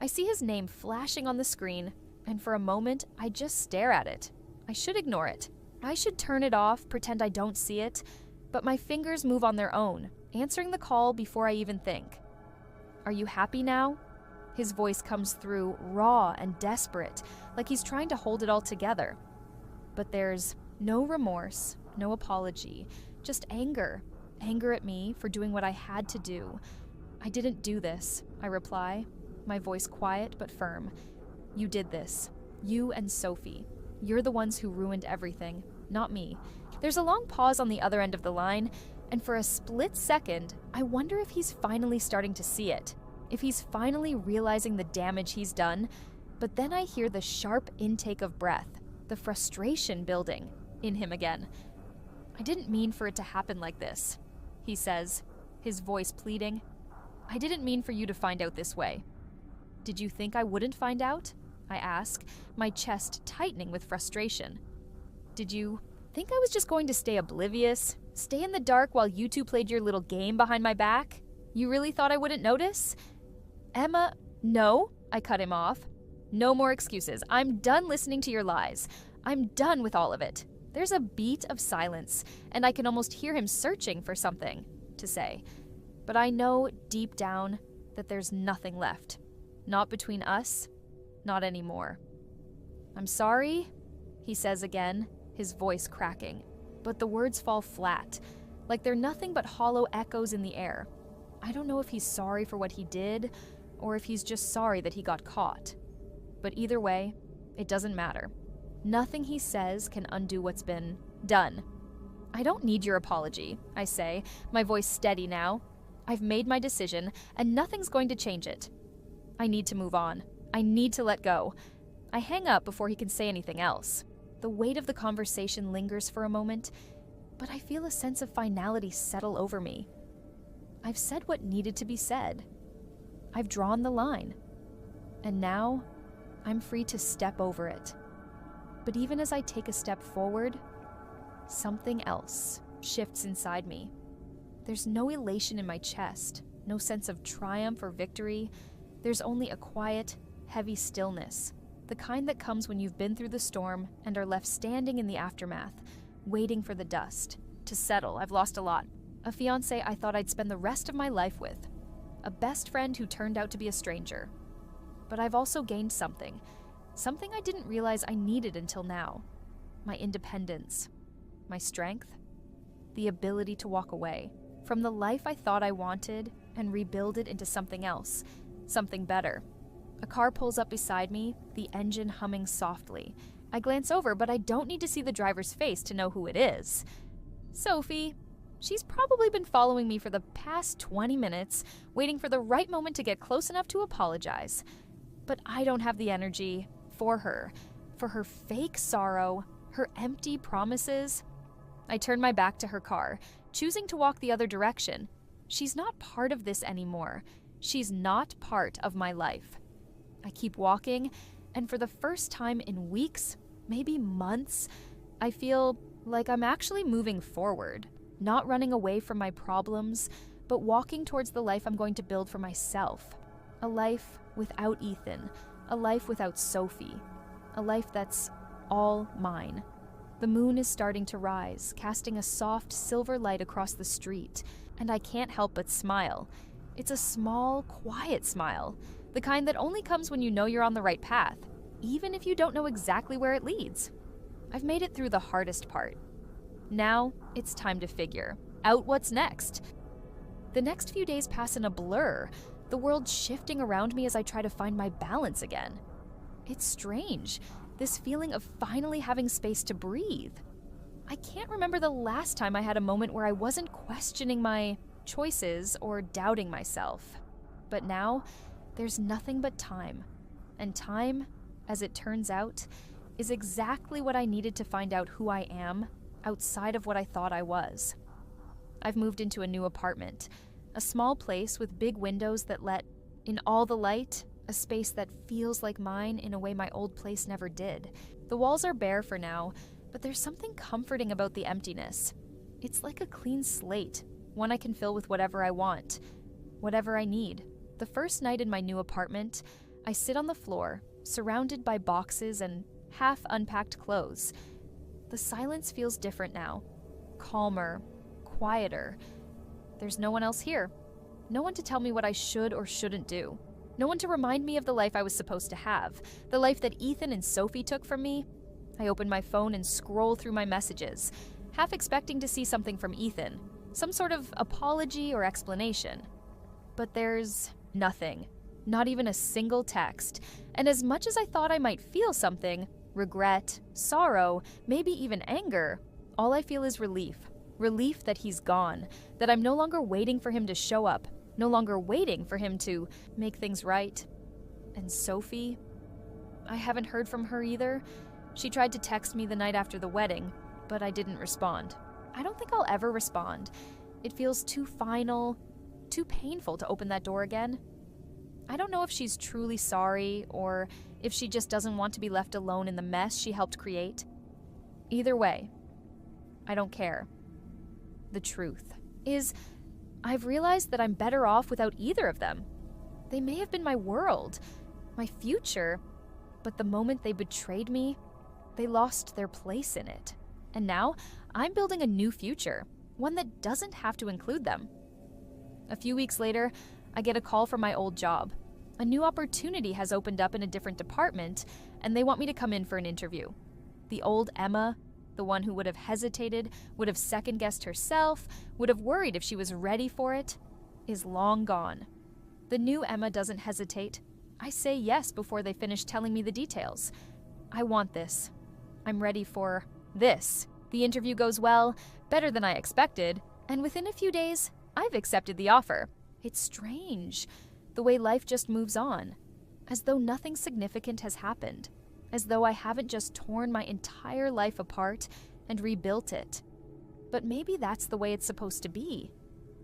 I see his name flashing on the screen, and for a moment, I just stare at it. I should ignore it. I should turn it off, pretend I don't see it, but my fingers move on their own, answering the call before I even think. Are you happy now? His voice comes through raw and desperate, like he's trying to hold it all together. But there's no remorse, no apology, just anger. Anger at me for doing what I had to do. I didn't do this, I reply, my voice quiet but firm. You did this. You and Sophie. You're the ones who ruined everything, not me. There's a long pause on the other end of the line, and for a split second, I wonder if he's finally starting to see it, if he's finally realizing the damage he's done. But then I hear the sharp intake of breath, the frustration building in him again. I didn't mean for it to happen like this, he says, his voice pleading. I didn't mean for you to find out this way. Did you think I wouldn't find out? I ask, my chest tightening with frustration. Did you think I was just going to stay oblivious, stay in the dark while you two played your little game behind my back? You really thought I wouldn't notice? Emma, no, I cut him off. No more excuses. I'm done listening to your lies. I'm done with all of it. There's a beat of silence, and I can almost hear him searching for something to say. But I know deep down that there's nothing left. Not between us, not anymore. I'm sorry, he says again, his voice cracking. But the words fall flat, like they're nothing but hollow echoes in the air. I don't know if he's sorry for what he did, or if he's just sorry that he got caught. But either way, it doesn't matter. Nothing he says can undo what's been done. I don't need your apology, I say, my voice steady now. I've made my decision, and nothing's going to change it. I need to move on. I need to let go. I hang up before he can say anything else. The weight of the conversation lingers for a moment, but I feel a sense of finality settle over me. I've said what needed to be said. I've drawn the line. And now, I'm free to step over it. But even as I take a step forward, something else shifts inside me. There's no elation in my chest, no sense of triumph or victory. There's only a quiet, heavy stillness, the kind that comes when you've been through the storm and are left standing in the aftermath, waiting for the dust to settle. I've lost a lot. A fiancé I thought I'd spend the rest of my life with. A best friend who turned out to be a stranger. But I've also gained something I didn't realize I needed until now. My independence, my strength, the ability to walk away from the life I thought I wanted and rebuild it into something else, something better. A car pulls up beside me, the engine humming softly. I glance over, but I don't need to see the driver's face to know who it is. Sophie. She's probably been following me for the past 20 minutes, waiting for the right moment to get close enough to apologize. But I don't have the energy for her fake sorrow, her empty promises. I turn my back to her car, choosing to walk the other direction. She's not part of this anymore. She's not part of my life. I keep walking, and for the first time in weeks, maybe months, I feel like I'm actually moving forward. Not running away from my problems, but walking towards the life I'm going to build for myself. A life without Ethan, a life without Sophie, a life that's all mine. The moon is starting to rise, casting a soft silver light across the street, and I can't help but smile. It's a small, quiet smile, the kind that only comes when you know you're on the right path, even if you don't know exactly where it leads. I've made it through the hardest part. Now, it's time to figure out what's next. The next few days pass in a blur, the world shifting around me as I try to find my balance again. It's strange, this feeling of finally having space to breathe. I can't remember the last time I had a moment where I wasn't questioning my choices or doubting myself. But now, there's nothing but time. And time, as it turns out, is exactly what I needed to find out who I am outside of what I thought I was. I've moved into a new apartment, a small place with big windows that let in all the light, a space that feels like mine in a way my old place never did. The walls are bare for now, but there's something comforting about the emptiness. It's like a clean slate, one I can fill with whatever I want, whatever I need. The first night in my new apartment, I sit on the floor, surrounded by boxes and half-unpacked clothes. The silence feels different now, calmer, quieter. There's no one else here. No one to tell me what I should or shouldn't do. No one to remind me of the life I was supposed to have, the life that Ethan and Sophie took from me. I open my phone and scroll through my messages, half expecting to see something from Ethan, some sort of apology or explanation. But there's nothing, not even a single text. And as much as I thought I might feel something, regret, sorrow, maybe even anger, all I feel is relief. Relief that he's gone, that I'm no longer waiting for him to show up, no longer waiting for him to make things right. And Sophie? I haven't heard from her either. She tried to text me the night after the wedding, but I didn't respond. I don't think I'll ever respond. It feels too final, too painful to open that door again. I don't know if she's truly sorry or if she just doesn't want to be left alone in the mess she helped create. Either way, I don't care. The truth is, I've realized that I'm better off without either of them. They may have been my world, my future, but the moment they betrayed me, they lost their place in it. And now, I'm building a new future, one that doesn't have to include them. A few weeks later, I get a call from my old job. A new opportunity has opened up in a different department, and they want me to come in for an interview. The old Emma, the one who would have hesitated, would have second-guessed herself, would have worried if she was ready for it, is long gone. The new Emma doesn't hesitate. I say yes before they finish telling me the details. I want this. I'm ready for this. The interview goes well, better than I expected, and within a few days, I've accepted the offer. It's strange, the way life just moves on, as though nothing significant has happened, as though I haven't just torn my entire life apart and rebuilt it. But maybe that's the way it's supposed to be.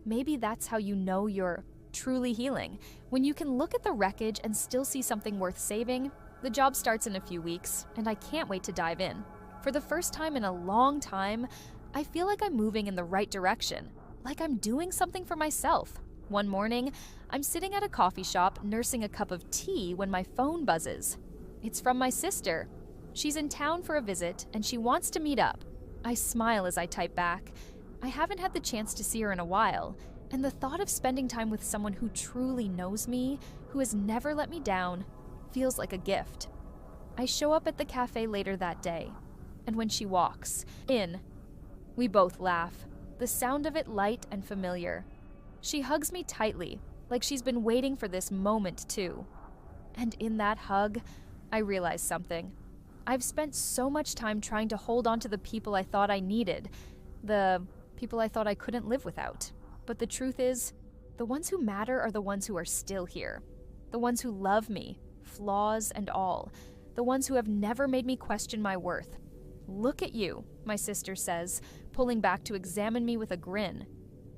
Maybe that's how you know you're truly healing, when you can look at the wreckage and still see something worth saving, The job starts in a few weeks, and I can't wait to dive in. For the first time in a long time, I feel like I'm moving in the right direction, like I'm doing something for myself. One morning, I'm sitting at a coffee shop nursing a cup of tea when my phone buzzes. It's from my sister. She's in town for a visit, and she wants to meet up. I smile as I type back. I haven't had the chance to see her in a while, and the thought of spending time with someone who truly knows me, who has never let me down, feels like a gift. I show up at the cafe later that day, and when she walks in, we both laugh, the sound of it light and familiar. She hugs me tightly, like she's been waiting for this moment too. And in that hug, I realize something. I've spent so much time trying to hold on to the people I thought I needed, the people I thought I couldn't live without. But the truth is, the ones who matter are the ones who are still here. The ones who love me, flaws and all. The ones who have never made me question my worth. "Look at you," my sister says, pulling back to examine me with a grin.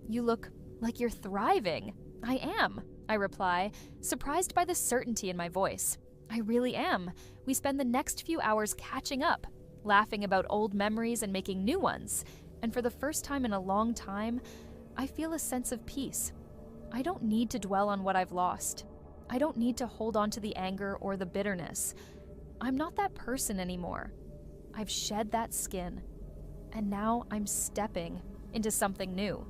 "You look like you're thriving." "I am," I reply, surprised by the certainty in my voice. "I really am." We spend the next few hours catching up, laughing about old memories and making new ones. And for the first time in a long time, I feel a sense of peace. I don't need to dwell on what I've lost. I don't need to hold on to the anger or the bitterness. I'm not that person anymore. I've shed that skin. And now I'm stepping into something new.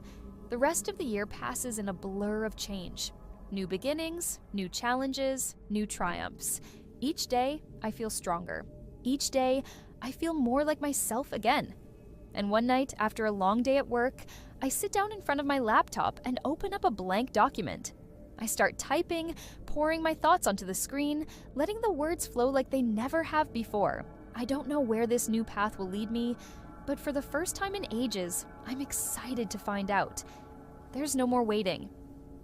The rest of the year passes in a blur of change. New beginnings, new challenges, new triumphs. Each day, I feel stronger. Each day, I feel more like myself again. And one night, after a long day at work, I sit down in front of my laptop and open up a blank document. I start typing, pouring my thoughts onto the screen, letting the words flow like they never have before. I don't know where this new path will lead me, but for the first time in ages, I'm excited to find out. There's no more waiting.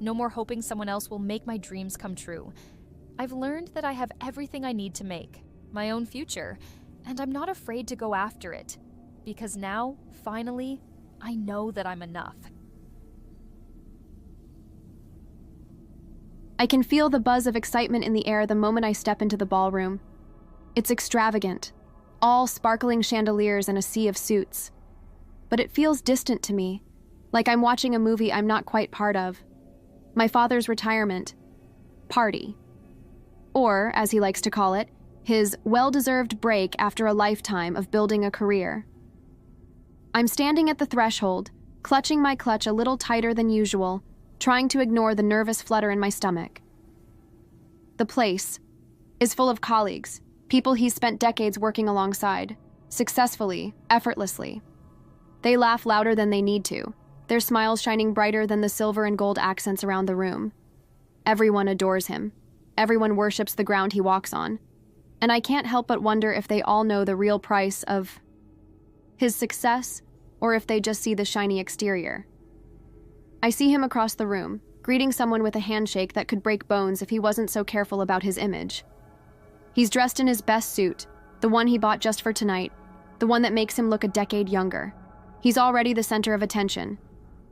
No more hoping someone else will make my dreams come true. I've learned that I have everything I need to make my own future, and I'm not afraid to go after it. Because now, finally, I know that I'm enough.
I can feel the buzz of excitement in the air the moment I step into the ballroom. It's extravagant, all sparkling chandeliers and a sea of suits. But it feels distant to me, like I'm watching a movie I'm not quite part of. My father's retirement party. Or, as he likes to call it, his well-deserved break after a lifetime of building a career. I'm standing at the threshold, clutching my clutch a little tighter than usual, trying to ignore the nervous flutter in my stomach. The place is full of colleagues, people he's spent decades working alongside, successfully, effortlessly. They laugh louder than they need to, their smiles shining brighter than the silver and gold accents around the room. Everyone adores him. Everyone worships the ground he walks on. And I can't help but wonder if they all know the real price of his success, or if they just see the shiny exterior. I see him across the room, greeting someone with a handshake that could break bones if he wasn't so careful about his image. He's dressed in his best suit, the one he bought just for tonight, the one that makes him look a decade younger. He's already the center of attention.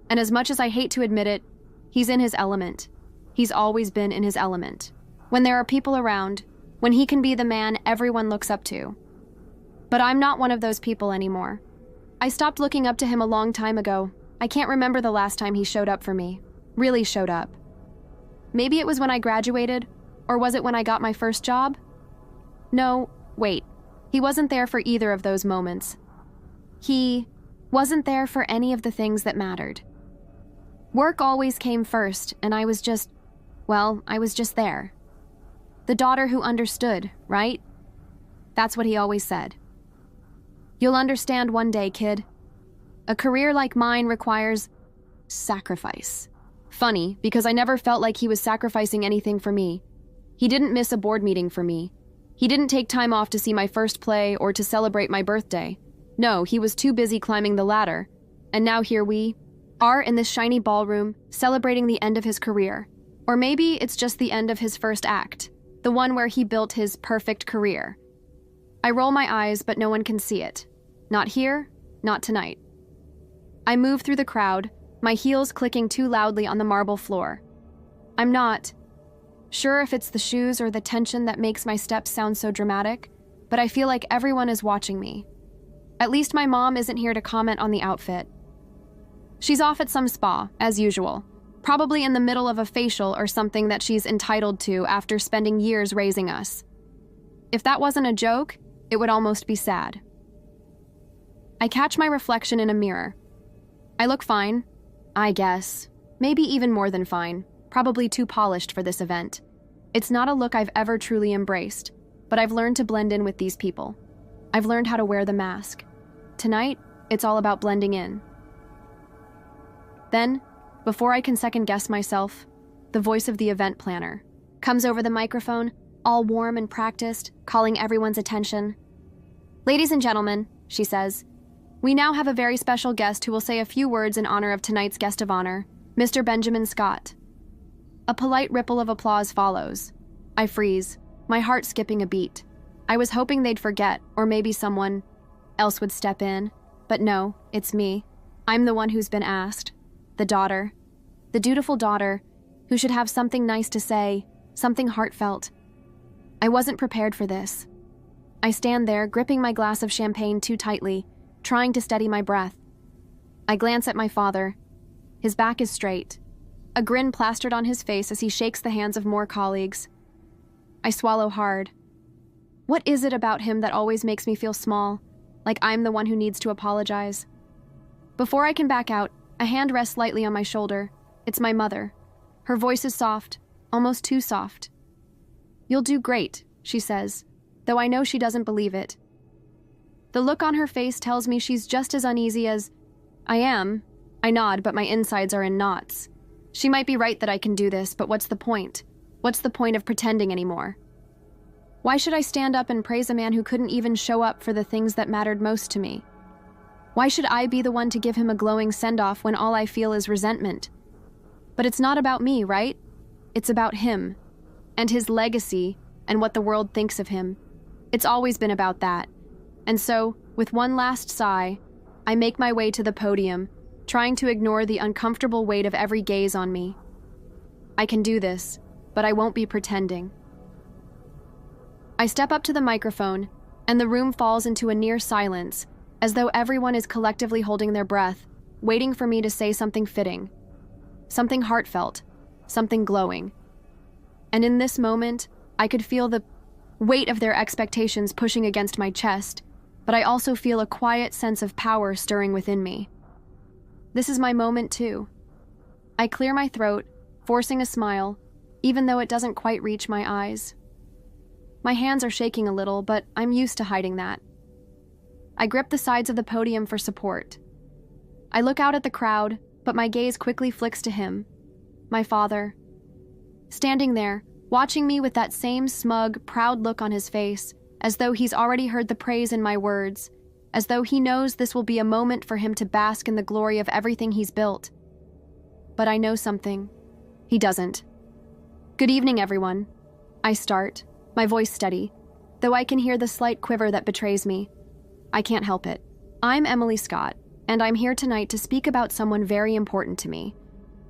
And as much as I hate to admit it, he's in his element. He's always been in his element. When there are people around, when he can be the man everyone looks up to. But I'm not one of those people anymore. I stopped looking up to him a long time ago. I can't remember the last time he showed up for me. Really showed up. Maybe it was when I graduated, or was it when I got my first job? No, wait. He wasn't there for either of those moments. He wasn't there for any of the things that mattered. Work always came first, and I was just there. The daughter who understood, right? That's what he always said. You'll understand one day, kid. A career like mine requires sacrifice. Funny, because I never felt like he was sacrificing anything for me. He didn't miss a board meeting for me. He didn't take time off to see my first play or to celebrate my birthday. No, he was too busy climbing the ladder. And now here we are in this shiny ballroom, celebrating the end of his career. Or maybe it's just the end of his first act, the one where he built his perfect career. I roll my eyes, but no one can see it. Not here, not tonight. I move through the crowd, my heels clicking too loudly on the marble floor. I'm not
Sure if it's the shoes or the tension that makes my steps sound so dramatic, but I feel like everyone is watching me. At least my mom isn't here to comment on the outfit. She's off at some spa, as usual, probably in the middle of a facial or something that she's entitled to after spending years raising us. If that wasn't a joke, it would almost be sad. I catch my reflection in a mirror. I look fine, I guess. Maybe even more than fine, probably too polished for this event. It's not a look I've ever truly embraced, but I've learned to blend in with these people. I've learned how to wear the mask. Tonight, it's all about blending in. Then, before I can second-guess myself, the voice of the event planner comes over the microphone, all warm and practiced, calling everyone's attention. "Ladies and gentlemen," she says, "we now have a very special guest who will say a few words in honor of tonight's guest of honor, Mr. Benjamin Scott." A polite ripple of applause follows. I freeze, my heart skipping a beat. I was hoping they'd forget, or maybe someone else would step in. But no, it's me. I'm the one who's been asked. The daughter. The dutiful daughter, who should have something nice to say, something heartfelt. I wasn't prepared for this. I stand there, gripping my glass of champagne too tightly, trying to steady my breath. I glance at my father. His back is straight, a grin plastered on his face as he shakes the hands of more colleagues. I swallow hard. What is it about him that always makes me feel small, like I'm the one who needs to apologize? Before I can back out, a hand rests lightly on my shoulder. It's my mother. Her voice is soft, almost too soft. "You'll do great," she says, though I know she doesn't believe it. The look on her face tells me she's just as uneasy as I am. I nod, but my insides are in knots. She might be right that I can do this, but what's the point? What's the point of pretending anymore? Why should I stand up and praise a man who couldn't even show up for the things that mattered most to me? Why should I be the one to give him a glowing send-off when all I feel is resentment? But it's not about me, right? It's about him, and his legacy, and what the world thinks of him. It's always been about that. And so, with one last sigh, I make my way to the podium, trying to ignore the uncomfortable weight of every gaze on me. I can do this, but I won't be pretending. I step up to the microphone, and the room falls into a near silence, as though everyone is collectively holding their breath, waiting for me to say something fitting, something heartfelt, something glowing. And in this moment, I could feel the weight of their expectations pushing against my chest, but I also feel a quiet sense of power stirring within me. This is my moment too. I clear my throat, forcing a smile, even though it doesn't quite reach my eyes. My hands are shaking a little, but I'm used to hiding that. I grip the sides of the podium for support. I look out at the crowd, but my gaze quickly flicks to him, my father. Standing there, watching me with that same smug, proud look on his face, as though he's already heard the praise in my words, as though he knows this will be a moment for him to bask in the glory of everything he's built. But I know something. He doesn't. "Good evening, everyone." I start, my voice steady, though I can hear the slight quiver that betrays me. I can't help it. I'm Emily Scott, and I'm here tonight to speak about someone very important to me.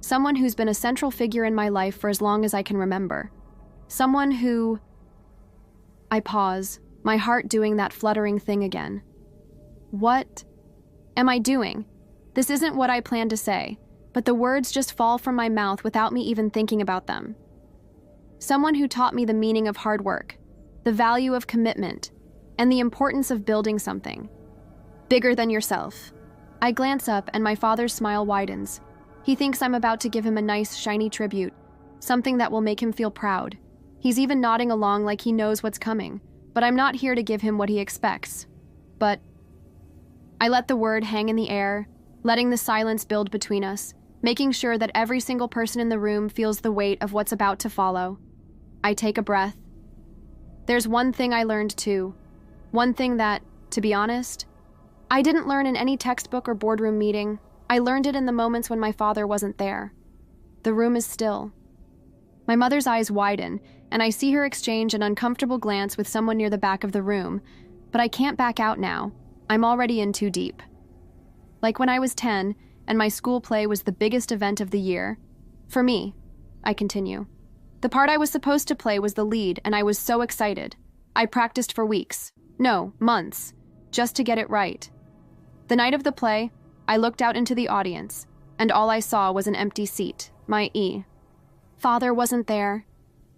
Someone who's been a central figure in my life for as long as I can remember. Someone who... I pause, my heart doing that fluttering thing again. What am I doing? This isn't what I planned to say, but the words just fall from my mouth without me even thinking about them. Someone who taught me the meaning of hard work, the value of commitment, and the importance of building something bigger than yourself. I glance up and my father's smile widens. He thinks I'm about to give him a nice, shiny tribute, something that will make him feel proud. He's even nodding along like he knows what's coming, but I'm not here to give him what he expects. But I let the word hang in the air, letting the silence build between us, making sure that every single person in the room feels the weight of what's about to follow. I take a breath. There's one thing I learned too. One thing that, to be honest, I didn't learn in any textbook or boardroom meeting. I learned it in the moments when my father wasn't there. The room is still. My mother's eyes widen, and I see her exchange an uncomfortable glance with someone near the back of the room, but I can't back out now. I'm already in too deep. Like when I was 10, and my school play was the biggest event of the year. For me, I continue. The part I was supposed to play was the lead, and I was so excited. I practiced for weeks. No, months. Just to get it right. The night of the play, I looked out into the audience, and all I saw was an empty seat, my E. Father wasn't there.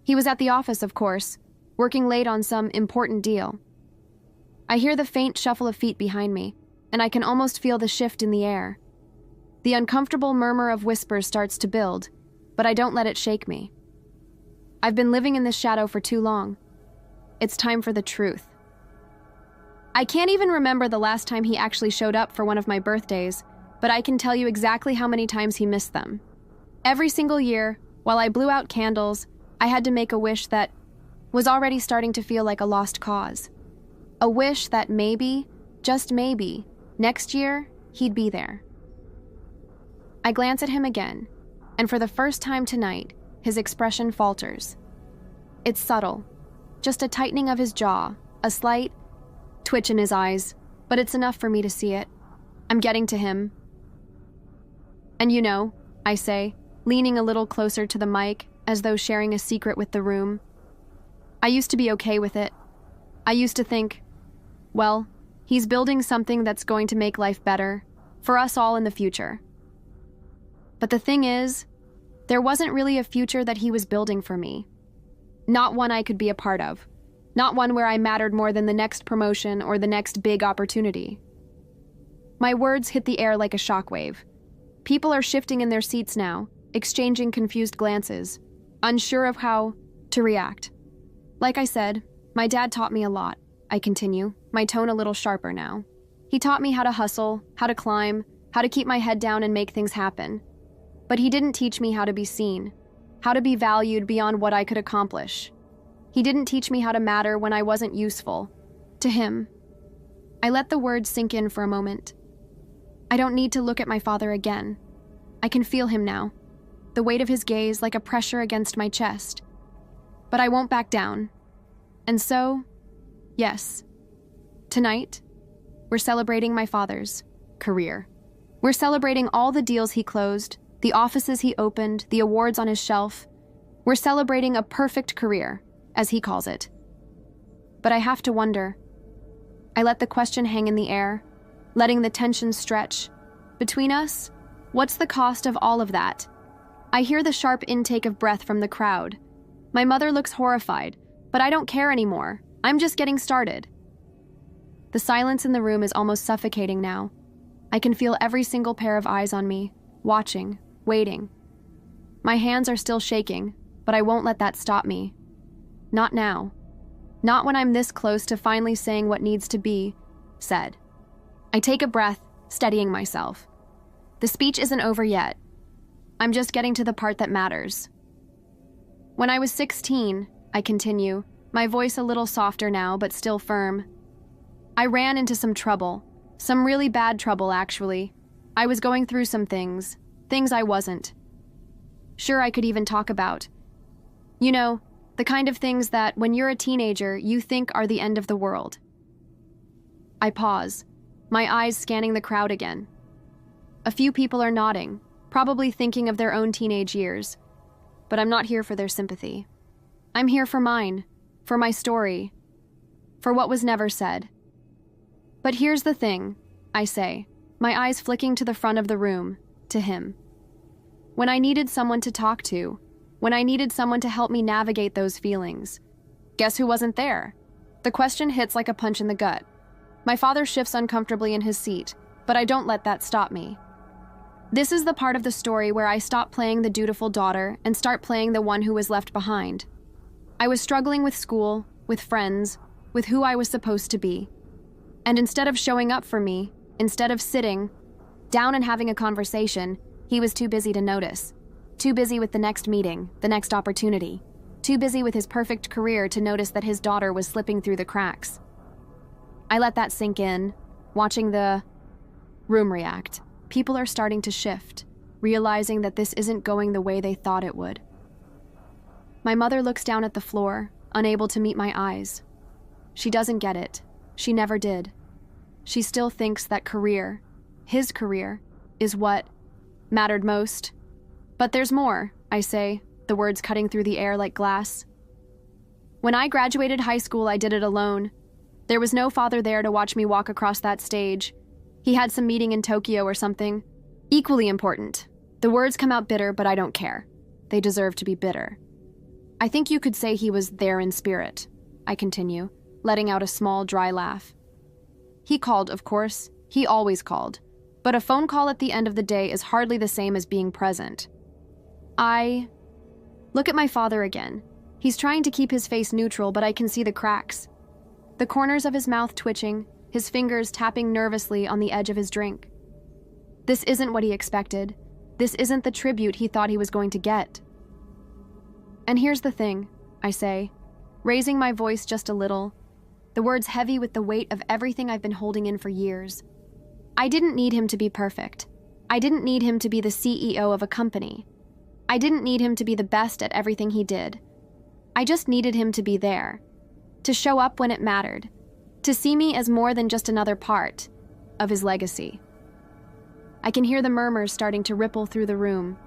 He was at the office, of course, working late on some important deal. I hear the faint shuffle of feet behind me, and I can almost feel the shift in the air. The uncomfortable murmur of whispers starts to build, but I don't let it shake me. I've been living in this shadow for too long. It's time for the truth. I can't even remember the last time he actually showed up for one of my birthdays, but I can tell you exactly how many times he missed them. Every single year, while I blew out candles, I had to make a wish that was already starting to feel like a lost cause. A wish that maybe, just maybe, next year, he'd be there. I glance at him again, and for the first time tonight, his expression falters. It's subtle, just a tightening of his jaw, a slight twitch in his eyes, but it's enough for me to see it. I'm getting to him. And you know, I say, leaning a little closer to the mic, as though sharing a secret with the room. I used to be okay with it. I used to think, well, he's building something that's going to make life better, for us all in the future. But the thing is, there wasn't really a future that he was building for me. Not one I could be a part of. Not one where I mattered more than the next promotion or the next big opportunity. My words hit the air like a shockwave. People are shifting in their seats now, exchanging confused glances, unsure of how to react. Like I said, my dad taught me a lot, I continue, my tone a little sharper now. He taught me how to hustle, how to climb, how to keep my head down and make things happen. But he didn't teach me how to be seen, how to be valued beyond what I could accomplish. He didn't teach me how to matter when I wasn't useful. To him. I let the words sink in for a moment. I don't need to look at my father again. I can feel him now, the weight of his gaze like a pressure against my chest. But I won't back down. And so, yes, tonight, we're celebrating my father's career. We're celebrating all the deals he closed, the offices he opened, the awards on his shelf. We're celebrating a perfect career, as he calls it. But I have to wonder. I let the question hang in the air, letting the tension stretch. Between us, what's the cost of all of that? I hear the sharp intake of breath from the crowd. My mother looks horrified, but I don't care anymore. I'm just getting started. The silence in the room is almost suffocating now. I can feel every single pair of eyes on me, watching, waiting. My hands are still shaking, but I won't let that stop me. Not now. Not when I'm this close to finally saying what needs to be said. I take a breath, steadying myself. The speech isn't over yet. I'm just getting to the part that matters. When I was 16, I continue, my voice a little softer now, but still firm. I ran into some trouble. Some really bad trouble, actually. I was going through some things I wasn't sure I could even talk about. You know, the kind of things that, when you're a teenager, you think are the end of the world. I pause, my eyes scanning the crowd again. A few people are nodding, probably thinking of their own teenage years. But I'm not here for their sympathy. I'm here for mine, for my story, for what was never said. But here's the thing, I say, my eyes flicking to the front of the room, to him. When I needed someone to talk to, when I needed someone to help me navigate those feelings, guess who wasn't there? The question hits like a punch in the gut. My father shifts uncomfortably in his seat, but I don't let that stop me. This is the part of the story where I stop playing the dutiful daughter and start playing the one who was left behind. I was struggling with school, with friends, with who I was supposed to be. And instead of showing up for me, instead of sitting down and having a conversation, he was too busy to notice. Too busy with the next meeting, the next opportunity. Too busy with his perfect career to notice that his daughter was slipping through the cracks. I let that sink in, watching the room react. People are starting to shift, realizing that this isn't going the way they thought it would. My mother looks down at the floor, unable to meet my eyes. She doesn't get it. She never did. She still thinks that career, his career, is what mattered most. But there's more, I say, the words cutting through the air like glass. When I graduated high school, I did it alone. There was no father there to watch me walk across that stage. He had some meeting in Tokyo or something. Equally important. The words come out bitter, but I don't care. They deserve to be bitter. I think you could say he was there in spirit, I continue, letting out a small, dry laugh. He called, of course. He always called. But a phone call at the end of the day is hardly the same as being present. I look at my father again. He's trying to keep his face neutral, but I can see the cracks. The corners of his mouth twitching, his fingers tapping nervously on the edge of his drink. This isn't what he expected. This isn't the tribute he thought he was going to get. And here's the thing, I say, raising my voice just a little, the words heavy with the weight of everything I've been holding in for years. I didn't need him to be perfect. I didn't need him to be the CEO of a company. I didn't need him to be the best at everything he did. I just needed him to be there, to show up when it mattered, to see me as more than just another part of his legacy. I can hear the murmurs starting to ripple through the room.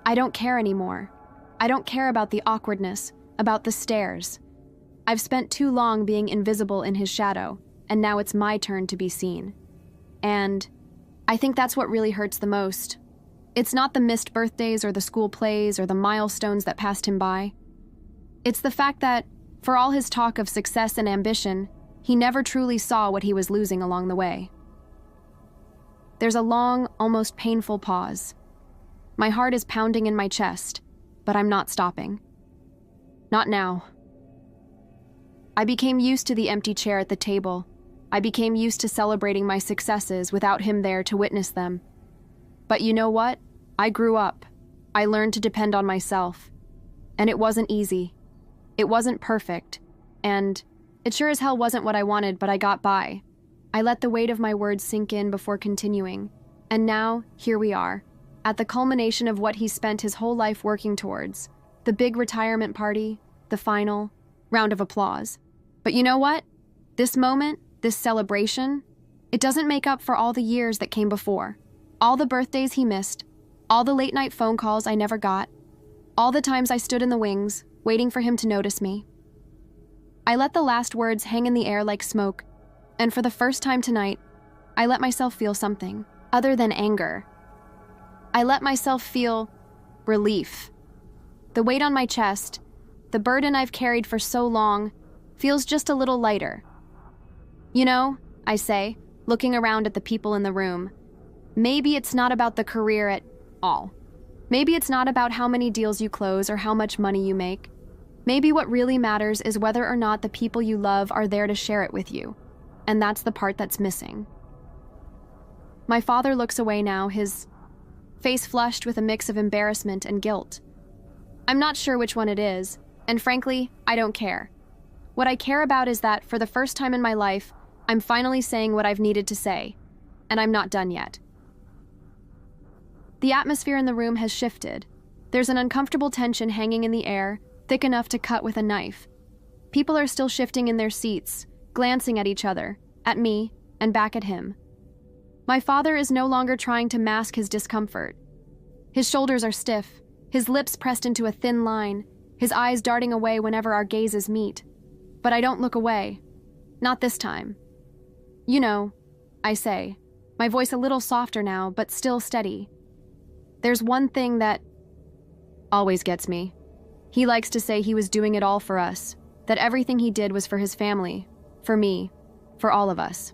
I don't care anymore. I don't care about the awkwardness, about the stares. I've spent too long being invisible in his shadow, and now it's my turn to be seen. And I think that's what really hurts the most. It's not the missed birthdays or the school plays or the milestones that passed him by. It's the fact that, for all his talk of success and ambition, he never truly saw what he was losing along the way. There's a long, almost painful pause. My heart is pounding in my chest, but I'm not stopping. Not now. I became used to the empty chair at the table. I became used to celebrating my successes without him there to witness them. But you know what? I grew up. I learned to depend on myself. And it wasn't easy. It wasn't perfect. And it sure as hell wasn't what I wanted, but I got by. I let the weight of my words sink in before continuing. And now, here we are, at the culmination of what he spent his whole life working towards. The big retirement party, the final round of applause. But you know what? This moment, this celebration, it doesn't make up for all the years that came before. All the birthdays he missed, all the late-night phone calls I never got, all the times I stood in the wings, waiting for him to notice me. I let the last words hang in the air like smoke, and for the first time tonight, I let myself feel something other than anger. I let myself feel relief. The weight on my chest, the burden I've carried for so long, feels just a little lighter. You know, I say, looking around at the people in the room, maybe it's not about the career at all. Maybe it's not about how many deals you close or how much money you make. Maybe what really matters is whether or not the people you love are there to share it with you. And that's the part that's missing. My father looks away now, his face flushed with a mix of embarrassment and guilt. I'm not sure which one it is, and frankly, I don't care. What I care about is that, for the first time in my life, I'm finally saying what I've needed to say, and I'm not done yet. The atmosphere in the room has shifted. There's an uncomfortable tension hanging in the air, thick enough to cut with a knife. People are still shifting in their seats, glancing at each other, at me, and back at him. My father is no longer trying to mask his discomfort. His shoulders are stiff, his lips pressed into a thin line, his eyes darting away whenever our gazes meet. But I don't look away. Not this time. You know, I say, my voice a little softer now, but still steady. There's one thing that always gets me. He likes to say he was doing it all for us, that everything he did was for his family, for me, for all of us.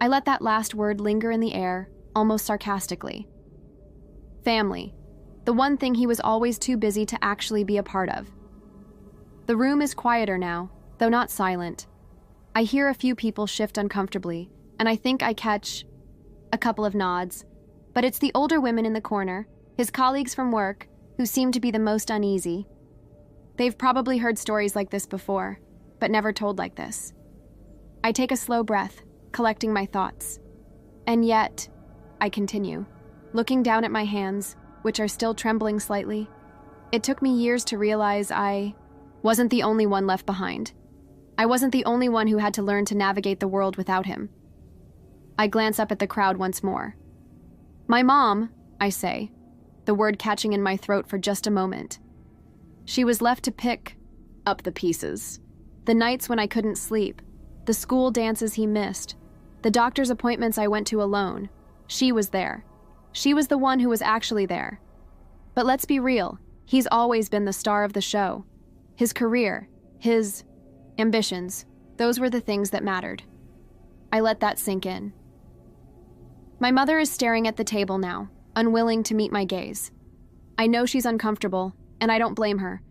I let that last word linger in the air, almost sarcastically. Family, the one thing he was always too busy to actually be a part of. The room is quieter now, though not silent. I hear a few people shift uncomfortably, and I think I catch a couple of nods. But it's the older women in the corner, his colleagues from work, who seem to be the most uneasy. They've probably heard stories like this before, but never told like this. I take a slow breath, collecting my thoughts. And yet, I continue, looking down at my hands, which are still trembling slightly. It took me years to realize I wasn't the only one left behind. I wasn't the only one who had to learn to navigate the world without him. I glance up at the crowd once more. My mom, I say, the word catching in my throat for just a moment. She was left to pick up the pieces. The nights when I couldn't sleep, the school dances he missed, the doctor's appointments I went to alone. She was there. She was the one who was actually there. But let's be real, he's always been the star of the show. His career, his ambitions, those were the things that mattered. I let that sink in. My mother is staring at the table now, unwilling to meet my gaze. I know she's uncomfortable, and I don't blame her,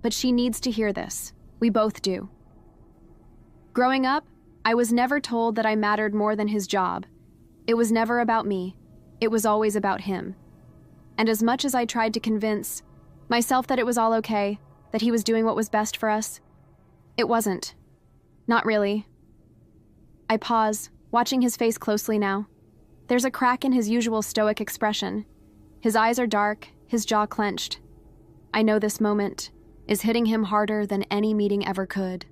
but she needs to hear this. We both do. Growing up, I was never told that I mattered more than his job. It was never about me. It was always about him. And as much as I tried to convince myself that it was all okay, that he was doing what was best for us, it wasn't. Not really. I pause, watching his face closely now. There's a crack in his usual stoic expression. His eyes are dark, his jaw clenched. I know this moment is hitting him harder than any meeting ever could.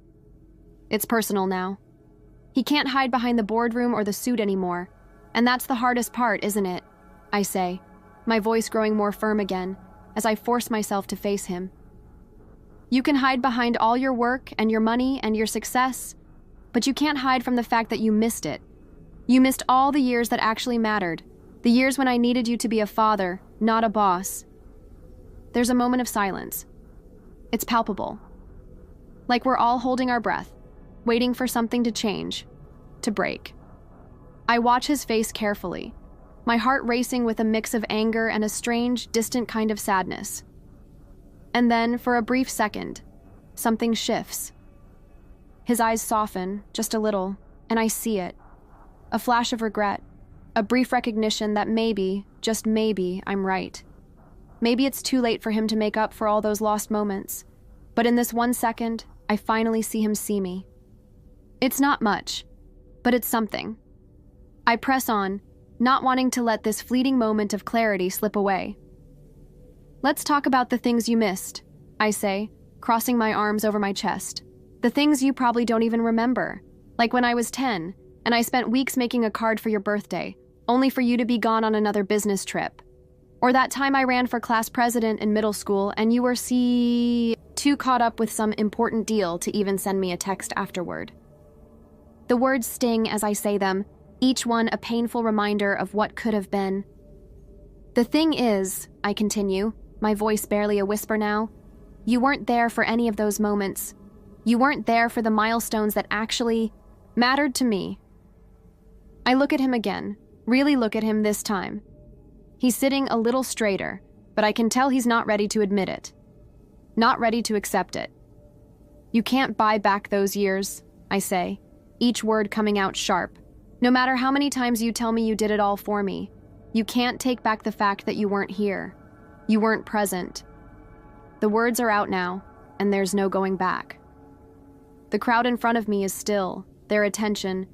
It's personal now. He can't hide behind the boardroom or the suit anymore, and that's the hardest part, isn't it? I say, my voice growing more firm again as I force myself to face him. You can hide behind all your work and your money and your success, but you can't hide from the fact that you missed it. You missed all the years that actually mattered, the years when I needed you to be a father, not a boss. There's a moment of silence. It's palpable. Like we're all holding our breath, waiting for something to change, to break. I watch his face carefully, my heart racing with a mix of anger and a strange, distant kind of sadness. And then, for a brief second, something shifts. His eyes soften, just a little, and I see it. A flash of regret, a brief recognition that maybe, just maybe, I'm right. Maybe it's too late for him to make up for all those lost moments, but in this 1 second, I finally see him see me. It's not much, but it's something. I press on, not wanting to let this fleeting moment of clarity slip away. Let's talk about the things you missed, I say, crossing my arms over my chest. The things you probably don't even remember, like when I was 10, and I spent weeks making a card for your birthday, only for you to be gone on another business trip. Or that time I ran for class president in middle school and you were too caught up with some important deal to even send me a text afterward. The words sting as I say them, each one a painful reminder of what could have been. The thing is, I continue, my voice barely a whisper now, you weren't there for any of those moments. You weren't there for the milestones that actually mattered to me. I look at him again, really look at him this time. He's sitting a little straighter, but I can tell he's not ready to admit it. Not ready to accept it. You can't buy back those years, I say, each word coming out sharp. No matter how many times you tell me you did it all for me, you can't take back the fact that you weren't here. You weren't present. The words are out now, and there's no going back. The crowd in front of me is still, their attention,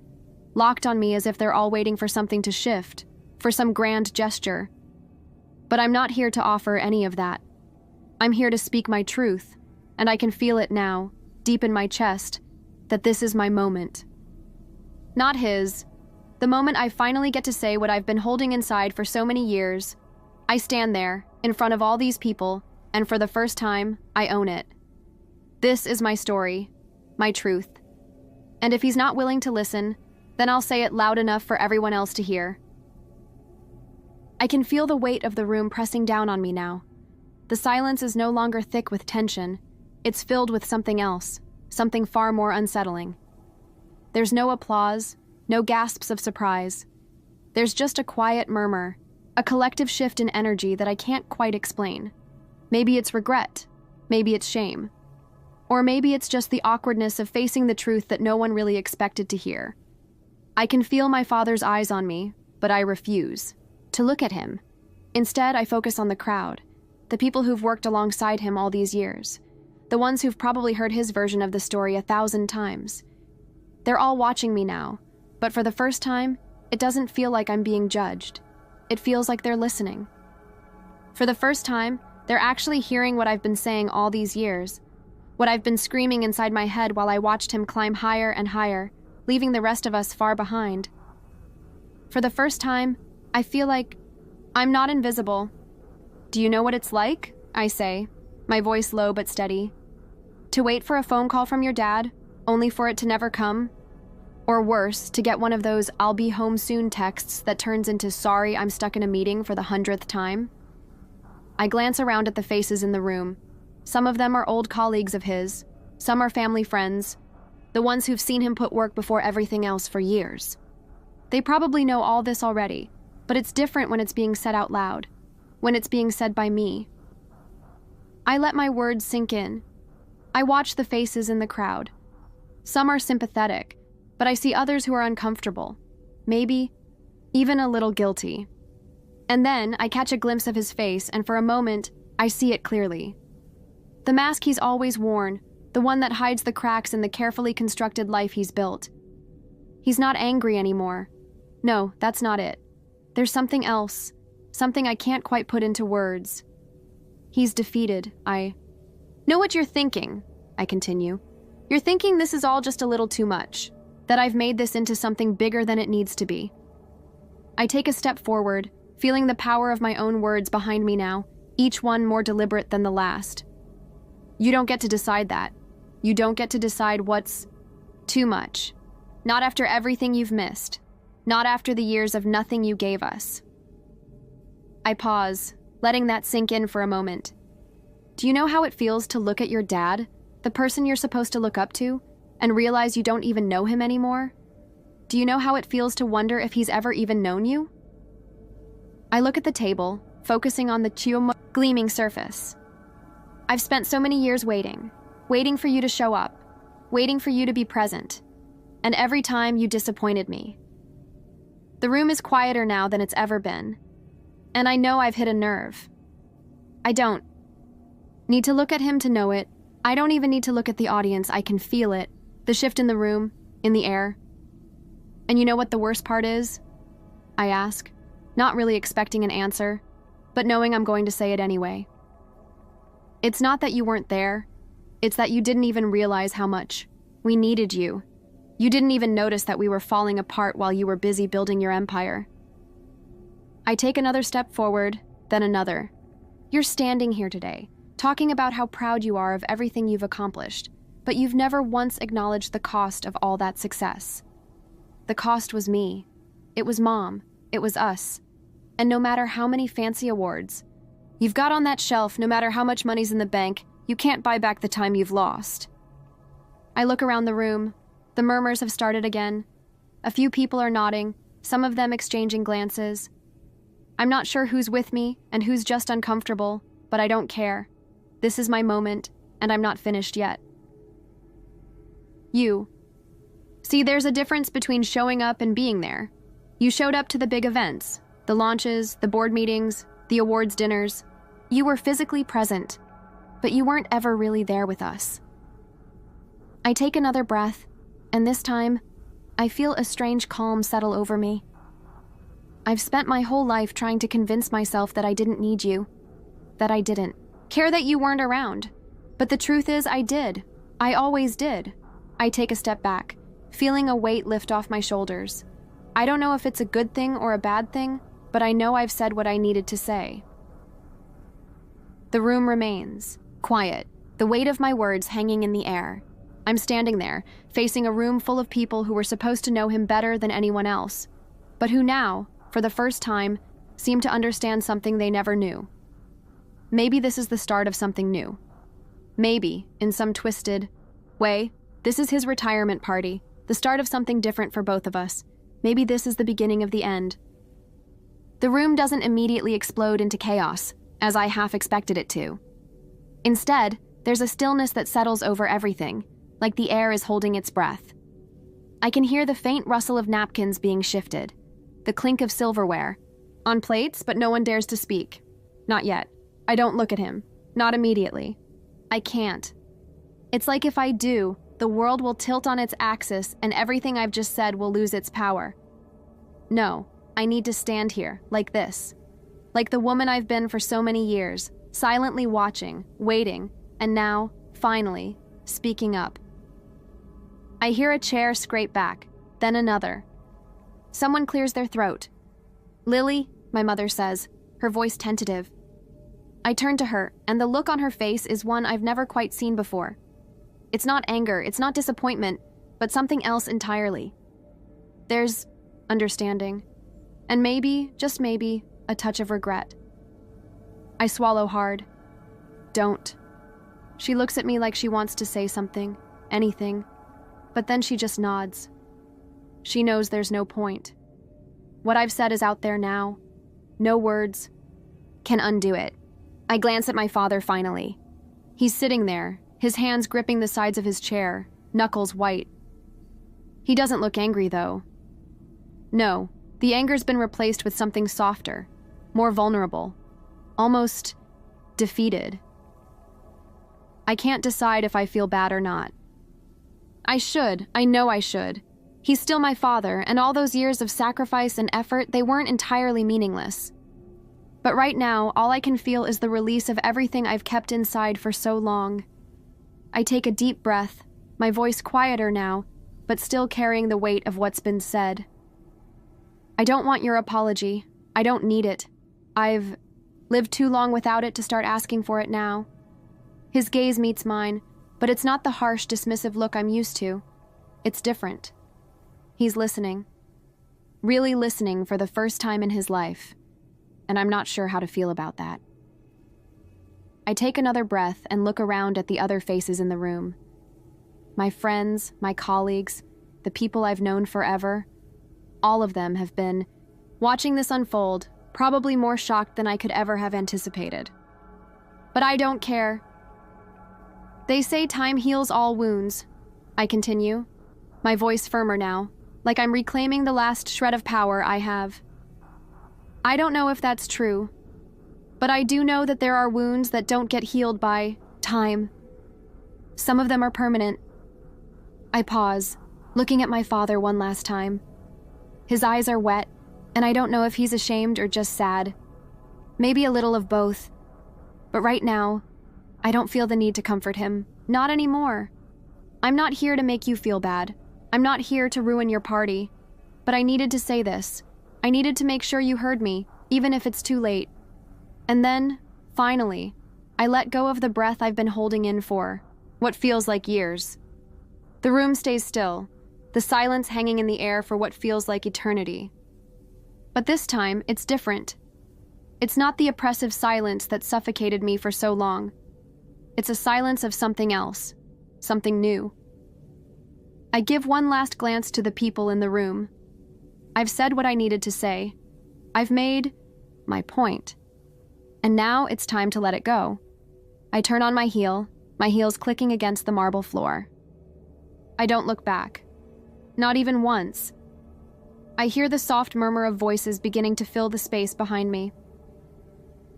locked on me as if they're all waiting for something to shift, for some grand gesture. But I'm not here to offer any of that. I'm here to speak my truth, and I can feel it now, deep in my chest, that this is my moment. Not his. The moment I finally get to say what I've been holding inside for so many years. I stand there, in front of all these people, and for the first time, I own it. This is my story, my truth. And if he's not willing to listen, then I'll say it loud enough for everyone else to hear. I can feel the weight of the room pressing down on me now. The silence is no longer thick with tension. It's filled with something else, something far more unsettling. There's no applause, no gasps of surprise. There's just a quiet murmur, a collective shift in energy that I can't quite explain. Maybe it's regret, maybe it's shame. Or maybe it's just the awkwardness of facing the truth that no one really expected to hear. I can feel my father's eyes on me, but I refuse to look at him. Instead, I focus on the crowd, the people who've worked alongside him all these years, the ones who've probably heard his version of the story 1,000 times. They're all watching me now, but for the first time, it doesn't feel like I'm being judged. It feels like they're listening. For the first time, they're actually hearing what I've been saying all these years, what I've been screaming inside my head while I watched him climb higher and higher, leaving the rest of us far behind. For the first time, I feel like I'm not invisible. Do you know what it's like? I say, my voice low but steady. To wait for a phone call from your dad, only for it to never come? Or worse, to get one of those "I'll be home soon" texts that turns into "Sorry, I'm stuck in a meeting" for the 100th time? I glance around at the faces in the room. Some of them are old colleagues of his. Some are family friends, the ones who've seen him put work before everything else for years. They probably know all this already, but it's different when it's being said out loud, when it's being said by me. I let my words sink in. I watch the faces in the crowd. Some are sympathetic, but I see others who are uncomfortable, maybe even a little guilty. And then I catch a glimpse of his face, and for a moment, I see it clearly. The mask he's always worn, the one that hides the cracks in the carefully constructed life he's built. He's not angry anymore. No, that's not it. There's something else, something I can't quite put into words. He's defeated. I know what you're thinking, I continue. You're thinking this is all just a little too much, that I've made this into something bigger than it needs to be. I take a step forward, feeling the power of my own words behind me now, each one more deliberate than the last. You don't get to decide that. You don't get to decide what's too much. Not after everything you've missed. Not after the years of nothing you gave us. I pause, letting that sink in for a moment. Do you know how it feels to look at your dad, the person you're supposed to look up to, and realize you don't even know him anymore? Do you know how it feels to wonder if he's ever even known you? I look at the table, focusing on the gleaming surface. I've spent so many years waiting for you to show up, waiting for you to be present, and every time you disappointed me. The room is quieter now than it's ever been, and I know I've hit a nerve. I don't need to look at him to know it. I don't even need to look at the audience. I can feel it, the shift in the room, in the air. And you know what the worst part is? I ask, not really expecting an answer, but knowing I'm going to say it anyway. It's not that you weren't there. It's that you didn't even realize how much we needed you. You didn't even notice that we were falling apart while you were busy building your empire. I take another step forward, then another. You're standing here today, talking about how proud you are of everything you've accomplished, but you've never once acknowledged the cost of all that success. The cost was me. It was Mom. It was us. And no matter how many fancy awards you've got on that shelf, no matter how much money's in the bank, you can't buy back the time you've lost. I look around the room. The murmurs have started again. A few people are nodding, some of them exchanging glances. I'm not sure who's with me and who's just uncomfortable, but I don't care. This is my moment, and I'm not finished yet. You. See, there's a difference between showing up and being there. You showed up to the big events, the launches, the board meetings, the awards dinners. You were physically present, but you weren't ever really there with us. I take another breath, and this time, I feel a strange calm settle over me. I've spent my whole life trying to convince myself that I didn't need you, that I didn't care that you weren't around. But the truth is, I did. I always did. I take a step back, feeling a weight lift off my shoulders. I don't know if it's a good thing or a bad thing, but I know I've said what I needed to say. The room remains quiet, the weight of my words hanging in the air. I'm standing there, facing a room full of people who were supposed to know him better than anyone else, but who now, for the first time, seem to understand something they never knew. Maybe this is the start of something new. Maybe, in some twisted way, this is his retirement party, the start of something different for both of us. Maybe this is the beginning of the end. The room doesn't immediately explode into chaos, as I half expected it to. Instead, there's a stillness that settles over everything, like the air is holding its breath. I can hear the faint rustle of napkins being shifted, the clink of silverware, on plates, but no one dares to speak. Not yet. I don't look at him. Not immediately. I can't. It's like if I do, the world will tilt on its axis and everything I've just said will lose its power. No, I need to stand here, like this. Like the woman I've been for so many years, silently watching, waiting, and now, finally, speaking up. I hear a chair scrape back, then another. Someone clears their throat. "Lily," my mother says, her voice tentative. I turn to her, and the look on her face is one I've never quite seen before. It's not anger, it's not disappointment, but something else entirely. There's understanding, and maybe, just maybe, a touch of regret. I swallow hard. Don't. She looks at me like she wants to say something, anything, but then she just nods. She knows there's no point. What I've said is out there now. No words can undo it. I glance at my father finally. He's sitting there, his hands gripping the sides of his chair, knuckles white. He doesn't look angry, though. No, the anger's been replaced with something softer, more vulnerable, almost defeated. I can't decide if I feel bad or not. I should, I know I should. He's still my father, and all those years of sacrifice and effort, they weren't entirely meaningless. But right now, all I can feel is the release of everything I've kept inside for so long. I take a deep breath, my voice quieter now, but still carrying the weight of what's been said. I don't want your apology. I don't need it. I've lived too long without it to start asking for it now. His gaze meets mine, but it's not the harsh, dismissive look I'm used to. It's different. He's listening. Really listening for the first time in his life. And I'm not sure how to feel about that. I take another breath and look around at the other faces in the room. My friends, my colleagues, the people I've known forever, all of them have been, watching this unfold, probably more shocked than I could ever have anticipated. But I don't care. They say time heals all wounds. I continue, my voice firmer now, like I'm reclaiming the last shred of power I have. I don't know if that's true, but I do know that there are wounds that don't get healed by time. Some of them are permanent. I pause, looking at my father one last time. His eyes are wet, and I don't know if he's ashamed or just sad. Maybe a little of both. But right now, I don't feel the need to comfort him. Not anymore. I'm not here to make you feel bad. I'm not here to ruin your party. But I needed to say this. I needed to make sure you heard me, even if it's too late. And then, finally, I let go of the breath I've been holding in for, what feels like years. The room stays still, the silence hanging in the air for what feels like eternity. But this time, it's different. It's not the oppressive silence that suffocated me for so long. It's a silence of something else, something new. I give one last glance to the people in the room. I've said what I needed to say. I've made my point. And now it's time to let it go. I turn on my heel, my heels clicking against the marble floor. I don't look back. Not even once. I hear the soft murmur of voices beginning to fill the space behind me.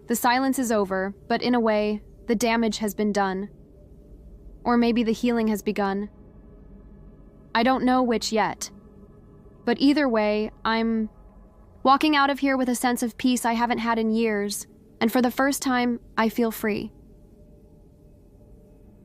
The silence is over, but in a way, the damage has been done. Or maybe the healing has begun. I don't know which yet. But either way, I'm walking out of here with a sense of peace I haven't had in years, and for the first time, I feel free.